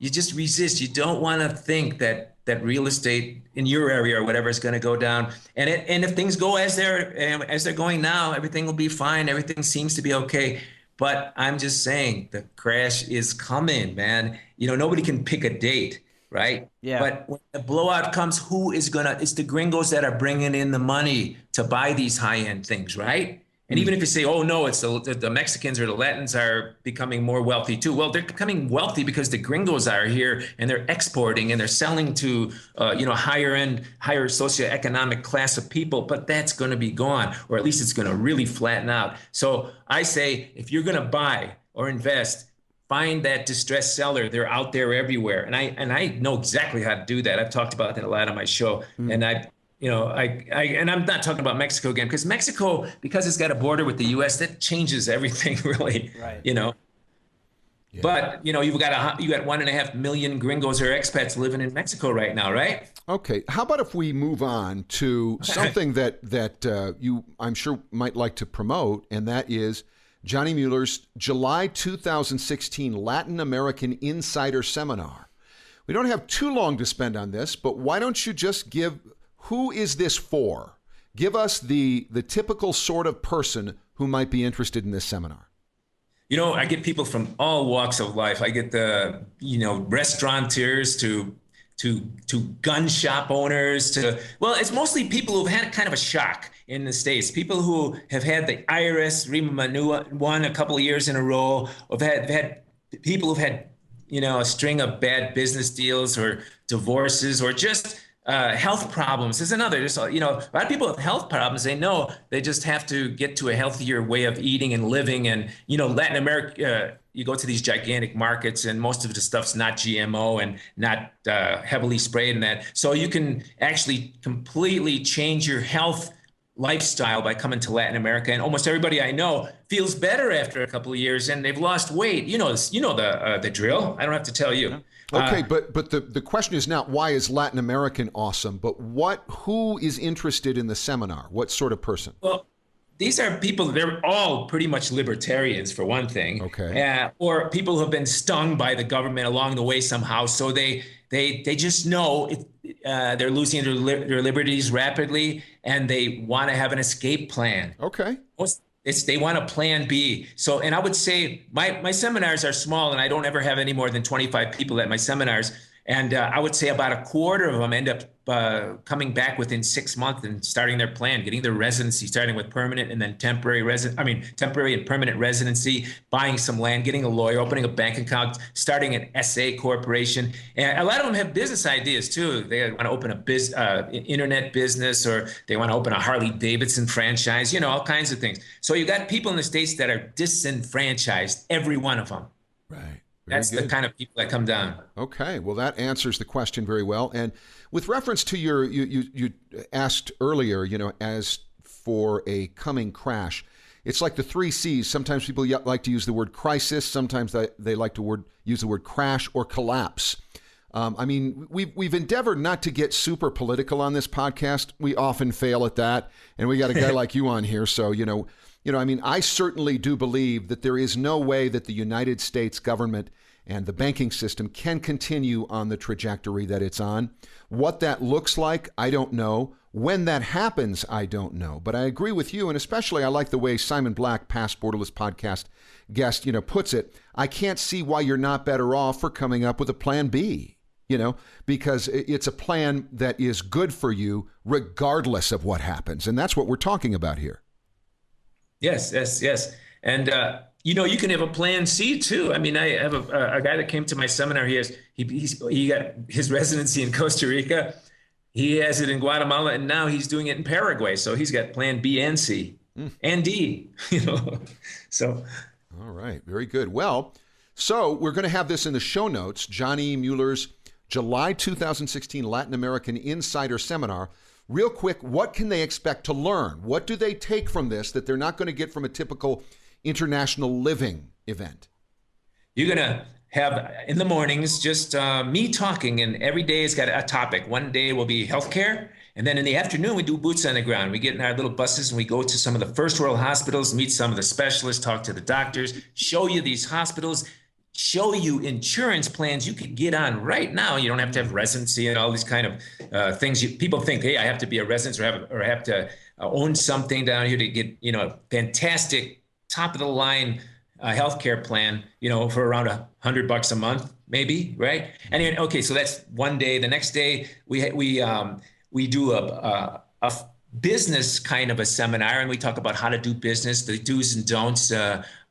You just resist. You don't want to think that real estate in your area or whatever is going to go down. And if things go as they're going now, everything will be fine. Everything seems to be okay. But I'm just saying the crash is coming, man. Nobody can pick a date, right? Yeah. But when the blowout comes, it's the gringos that are bringing in the money to buy these high-end things, right? And even if you say, oh, no, it's the Mexicans or the Latins are becoming more wealthy too. Well, they're becoming wealthy because the gringos are here and they're exporting and they're selling to, higher socioeconomic class of people. But that's going to be gone, or at least it's going to really flatten out. So I say, if you're going to buy or invest, find that distressed seller. They're out there everywhere. And I know exactly how to do that. I've talked about that a lot on my show. And and I'm not talking about Mexico again, because Mexico, because it's got a border with the U.S., that changes everything, really. Right. Yeah. But you got 1.5 million gringos or expats living in Mexico right now, right? Okay. How about if we move on to something that you, I'm sure, might like to promote, and that is Johnny Mueller's July 2016 Latin American Insider Seminar. We don't have too long to spend on this, but why don't you just give, who is this for? Give us the typical sort of person who might be interested in this seminar. I get people from all walks of life. I get the, restaurateurs to gun shop owners well, it's mostly people who've had kind of a shock in the States. People who have had the IRS Rima one a couple of years in a row, have had people who've had, a string of bad business deals or divorces or just health problems is another. Just, a lot of people with health problems, they know they just have to get to a healthier way of eating and living. And, Latin America, you go to these gigantic markets and most of the stuff's not GMO and not heavily sprayed and that. So you can actually completely change your health lifestyle by coming to Latin America. And almost everybody I know feels better after a couple of years and they've lost weight. The drill. I don't have to tell you. Okay, but the question is not why is Latin American awesome, but who is interested in the seminar? What sort of person? Well, these are people, they're all pretty much libertarians for one thing. Okay. Or people who have been stung by the government along the way somehow. So they just know they're losing their liberties rapidly and they want to have an escape plan. Okay. They want a plan B. So, and I would say my seminars are small and I don't ever have any more than 25 people at my seminars. And I would say about a quarter of them end up coming back within 6 months and starting their plan, getting their residency, starting with permanent and then temporary and permanent residency, buying some land, getting a lawyer, opening a bank account, starting an SA corporation. And a lot of them have business ideas too. They want to open a internet business, or they want to open a Harley Davidson franchise, all kinds of things. So you got people in the States that are disenfranchised, every one of them. Right. That's the kind of people that come down. Okay, well, that answers the question very well. And with reference to you asked earlier, as for a coming crash, it's like the 3 C's. Sometimes people like to use the word crisis. Sometimes they like to use the word crash or collapse. I mean, we've endeavored not to get super political on this podcast. We often fail at that, and we got a guy like you on here, so I mean, I certainly do believe that there is no way that the United States government and the banking system can continue on the trajectory that it's on. What that looks like, I don't know. When that happens, I don't know. But I agree with you, and especially I like the way Simon Black, past Borderless podcast guest, puts it. I can't see why you're not better off for coming up with a plan B, because it's a plan that is good for you regardless of what happens. And that's what we're talking about here. Yes. And, you can have a plan C too. I mean, I have a guy that came to my seminar. He got his residency in Costa Rica. He has it in Guatemala, and now he's doing it in Paraguay. So he's got plan B and C and D, so. All right. Very good. Well, so we're going to have this in the show notes, Johnny Mueller's July 2016 Latin American Insider Seminar. Real quick, what can they expect to learn? What do they take from this that they're not going to get from a typical international living event? You're going to have in the mornings just me talking, and every day has got a topic. One day will be healthcare, and then in the afternoon we do boots on the ground. We get in our little buses and we go to some of the first world hospitals, meet some of the specialists, talk to the doctors, show you these hospitals, show you insurance plans you could get on right now. You don't have to have residency and all these kind of things. People think, hey, I have to be a resident or have to own something down here to get fantastic top of the line healthcare plan, for around $100 a month, maybe, right? And okay, so that's one day. The next day we do a business kind of a seminar, and we talk about how to do business, the do's and don'ts,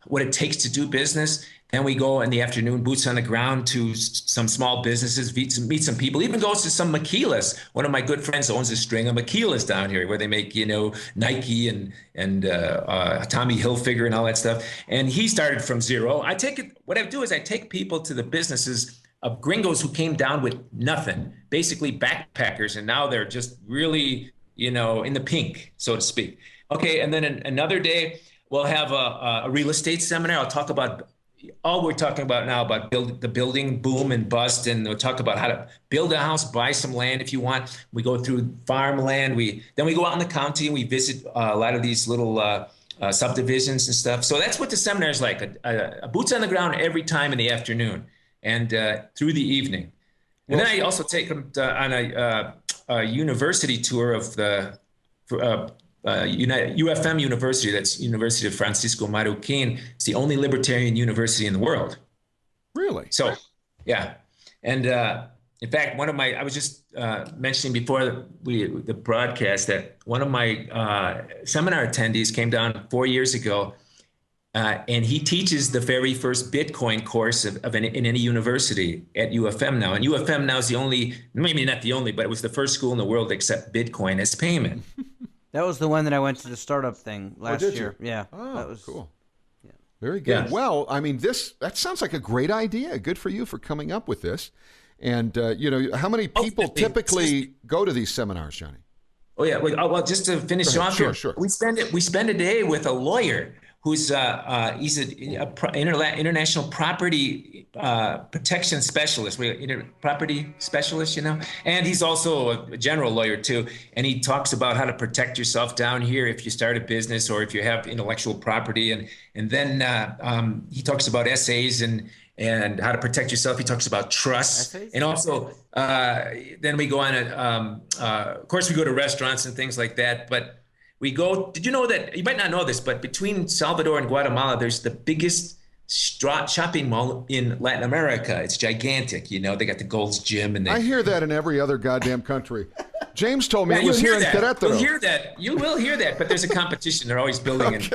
what it takes to do business. Then we go in the afternoon, boots on the ground, to some small businesses, meet some people, even goes to some maquilas. One of my good friends owns a string of maquilas down here where they make, Nike and Tommy Hilfiger and all that stuff. And he started from zero. What I do is I take people to the businesses of gringos who came down with nothing, basically backpackers. And now they're just really, in the pink, so to speak. Okay. And then another day we'll have a real estate seminar. I'll talk about all we're talking about now about the building boom and bust, and we'll talk about how to build a house, buy some land if you want. We go through farmland. Then we go out in the county and we visit a lot of these little subdivisions and stuff. So that's what the seminar is like, a boots on the ground every time in the afternoon and through the evening. And then I also take them on a university tour of the UFM University. That's University of Francisco Marroquin. It's the only libertarian university in the world. Really? So, yeah. And in fact, I was just mentioning before the broadcast that one of my seminar attendees came down 4 years ago, and he teaches the very first Bitcoin course in any university at UFM now. And UFM now is the only, maybe not the only, but it was the first school in the world to accept Bitcoin as payment. That was the one that I went to the startup thing last year. Yeah. Oh, that was cool. Yeah. Very good. Yeah. Well, I mean, that sounds like a great idea. Good for you for coming up with this. And, how many people typically go to these seminars, Johnny? Oh, yeah. Well, just to finish off here, sure. We spend a day with a lawyer who's he's an international property protection specialist, property specialist, and he's also a general lawyer too. And he talks about how to protect yourself down here if you start a business or if you have intellectual property. And then he talks about essays and how to protect yourself. He talks about trust. Essays? And also then we go on, of course, we go to restaurants and things like that, but did you know that, you might not know this, but between Salvador and Guatemala, there's the biggest shopping mall in Latin America. It's gigantic. They got the Gold's Gym. I hear that in every other goddamn country. James told me it was here in Querétaro. You'll hear that. You will hear that, but there's a competition. They're always building. Okay.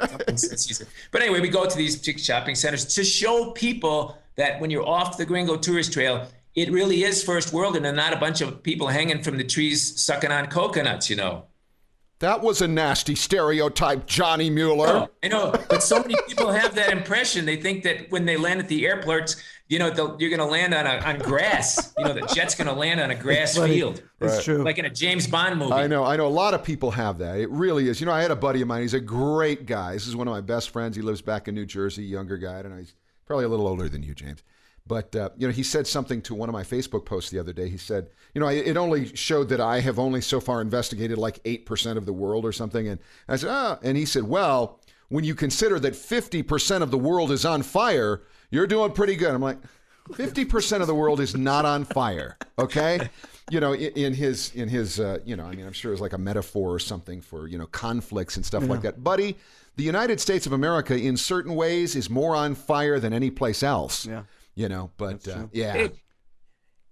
But anyway, we go to these shopping centers to show people that when you're off the Gringo tourist trail, it really is first world and not a bunch of people hanging from the trees sucking on coconuts, That was a nasty stereotype, Johnny Mueller. Oh, I know, but so many people have that impression. They think that when they land at the airports, you're going to land on grass. The jet's going to land on a grass field. It's true. Like in a James Bond movie. I know. A lot of people have that. It really is. I had a buddy of mine. He's a great guy. This is one of my best friends. He lives back in New Jersey, younger guy. I don't know. He's probably a little older than you, James. But, he said something to one of my Facebook posts the other day. He said, it only showed that I have only so far investigated like 8% of the world or something. And I said, and he said, well, when you consider that 50% of the world is on fire, you're doing pretty good. I'm like, 50% of the world is not on fire. Okay. In his, I'm sure it's like a metaphor or something for, conflicts and stuff like that. Buddy, the United States of America in certain ways is more on fire than any place else. Yeah. But yeah.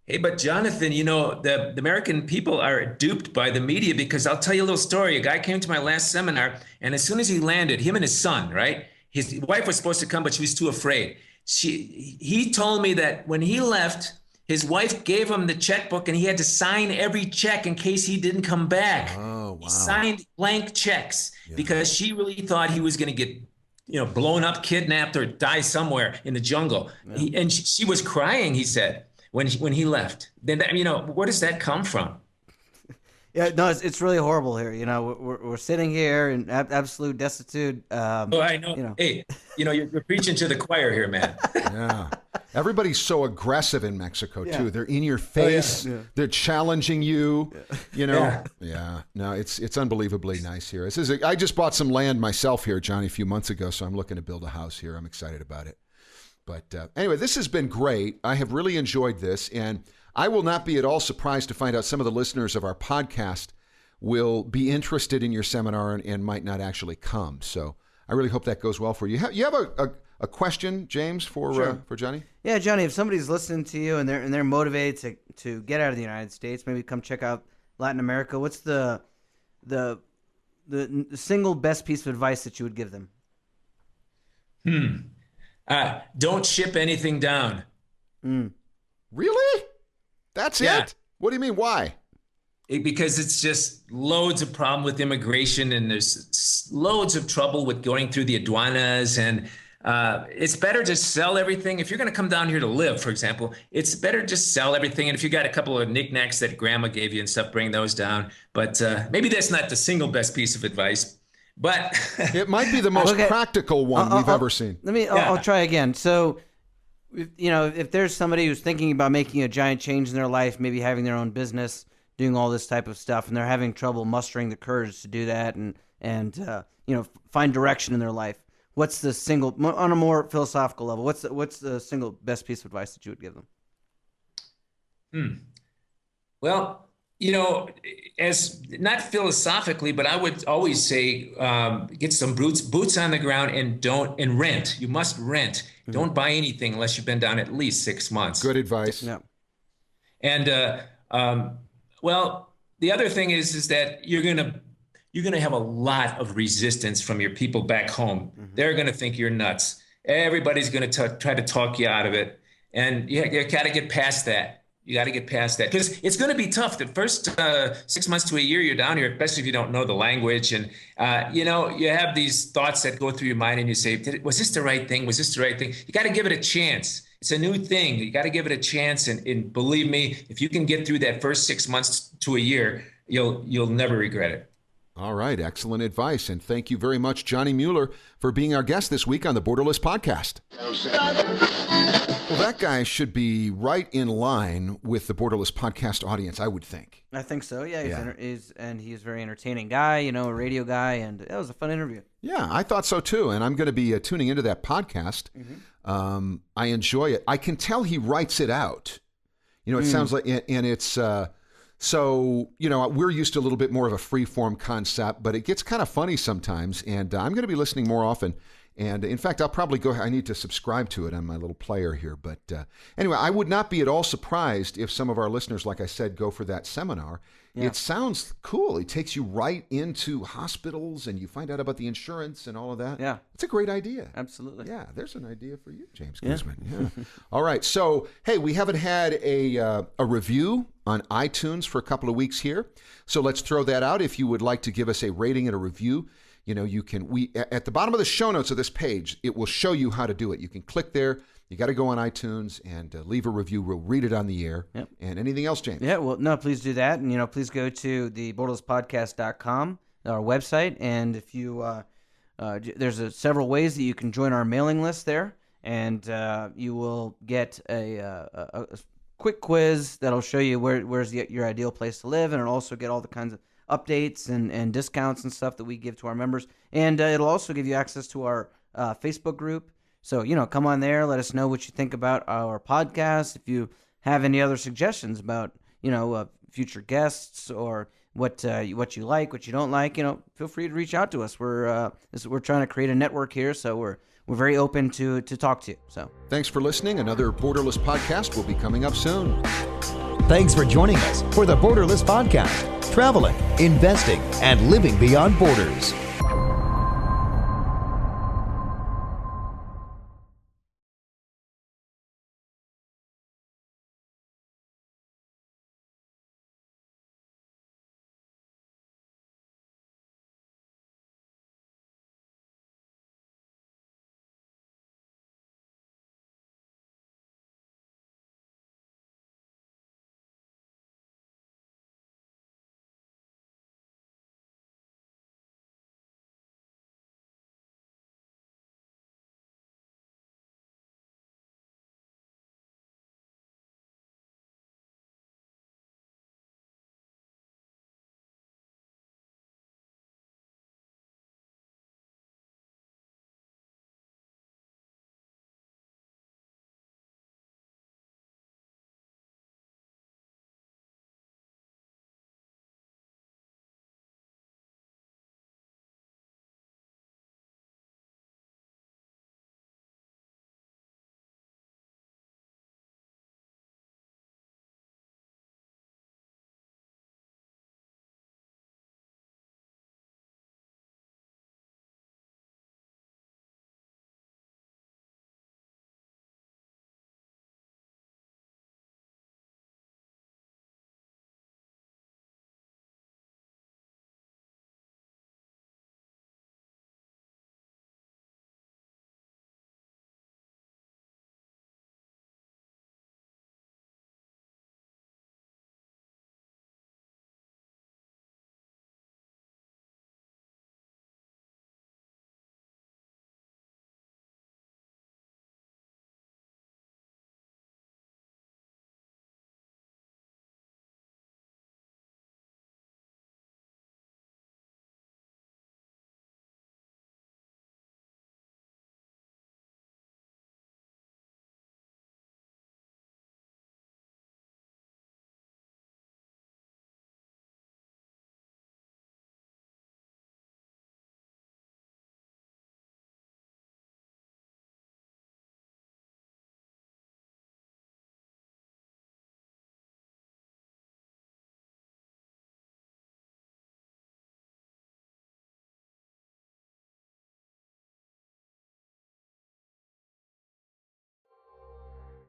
Hey, but Jonathan, the American people are duped by the media, because I'll tell you a little story. A guy came to my last seminar, and as soon as he landed, him and his son, right? His wife was supposed to come, but she was too afraid. He told me that when he left, his wife gave him the checkbook, and he had to sign every check in case he didn't come back. Oh, wow. He signed blank checks because she really thought he was going to get blown up, kidnapped, or die somewhere in the jungle. Yeah. And she was crying, he said, when he left. Then, where does that come from? Yeah, no, it's really horrible here. We're sitting here in absolute destitute. I know. Hey, you're preaching to the choir here, man. Yeah. Everybody's so aggressive in Mexico, too. They're in your face. Oh, yeah. They're challenging you. Yeah. No, it's unbelievably nice here. I just bought some land myself here, Johnny, a few months ago, so I'm looking to build a house here. I'm excited about it. But anyway, this has been great. I have really enjoyed this, and I will not be at all surprised to find out some of the listeners of our podcast will be interested in your seminar and might not actually come. So I really hope that goes well for you. You have a question, James, for Johnny? Yeah, Johnny, if somebody's listening to you and they're motivated to get out of the United States, maybe come check out Latin America, what's the single best piece of advice that you would give them? Don't ship anything down. Really? That's it? What do you mean? Why? Because it's just loads of problem with immigration, and there's loads of trouble with going through the aduanas, and it's better to sell everything. If you're going to come down here to live, for example, it's better to just sell everything. And if you got a couple of knickknacks that grandma gave you and stuff, bring those down. But maybe that's not the single best piece of advice. But it might be the most practical one we've ever seen. I'll try again. So, if there's somebody who's thinking about making a giant change in their life, maybe having their own business, doing all this type of stuff, and they're having trouble mustering the courage to do that and find direction in their life, what's the single, on a more philosophical level, what's the single best piece of advice that you would give them? Well, as not philosophically, but I would always say, get some boots on the ground and rent. You must rent. Mm-hmm. Don't buy anything unless you've been down at least 6 months. Good advice. Yeah. And well, the other thing is that you're gonna have a lot of resistance from your people back home. Mm-hmm. They're gonna think you're nuts. Everybody's gonna try to talk you out of it, and you got to get past that. You got to get past that, because it's going to be tough. The first 6 months to a year you're down here, especially if you don't know the language. And, you have these thoughts that go through your mind and you say, was this the right thing? Was this the right thing? You got to give it a chance. It's a new thing. You got to give it a chance. And believe me, if you can get through that first 6 months to a year, you'll never regret it. All right. Excellent advice. And thank you very much, Johnny Mueller, for being our guest this week on the Borderless Podcast. Well, that guy should be right in line with the Borderless Podcast audience, I would think. I think so. Yeah, he's a very entertaining guy, a radio guy, and it was a fun interview. Yeah, I thought so too. And I'm going to be tuning into that podcast. Mm-hmm. I enjoy it. I can tell he writes it out. It sounds like, and it's... So, we're used to a little bit more of a free-form concept, but it gets kind of funny sometimes, and I'm going to be listening more often. And in fact, I'll probably I need to subscribe to it on my little player here. But anyway, I would not be at all surprised if some of our listeners, like I said, go for that seminar. Yeah. It sounds cool. It takes you right into hospitals, and you find out about the insurance and all of that. Yeah. It's a great idea. Absolutely. Yeah, there's an idea for you, James Guzman. Yeah. All right. So, hey, we haven't had a review on iTunes for a couple of weeks here. So let's throw that out. If you would like to give us a rating and a review, you can, at the bottom of the show notes of this page, it will show you how to do it. You can click there. You got to go on iTunes and leave a review. We'll read it on the air. Yep. And anything else, James? Yeah, well, no, please do that. And, please go to the borderlesspodcast.com, our website. And if you, there's several ways that you can join our mailing list there. and you will get a quick quiz that'll show you where's your ideal place to live, and it'll also get all the kinds of updates and discounts and stuff that we give to our members. And it'll also give you access to our Facebook group. So, come on there. Let us know what you think about our podcast. If you have any other suggestions about, future guests or what you like, what you don't like, feel free to reach out to us. We're trying to create a network here, so we're very open to talk to you. So thanks for listening. Another Borderless podcast will be coming up soon. Thanks for joining us for the Borderless Podcast, traveling, investing, and living beyond borders.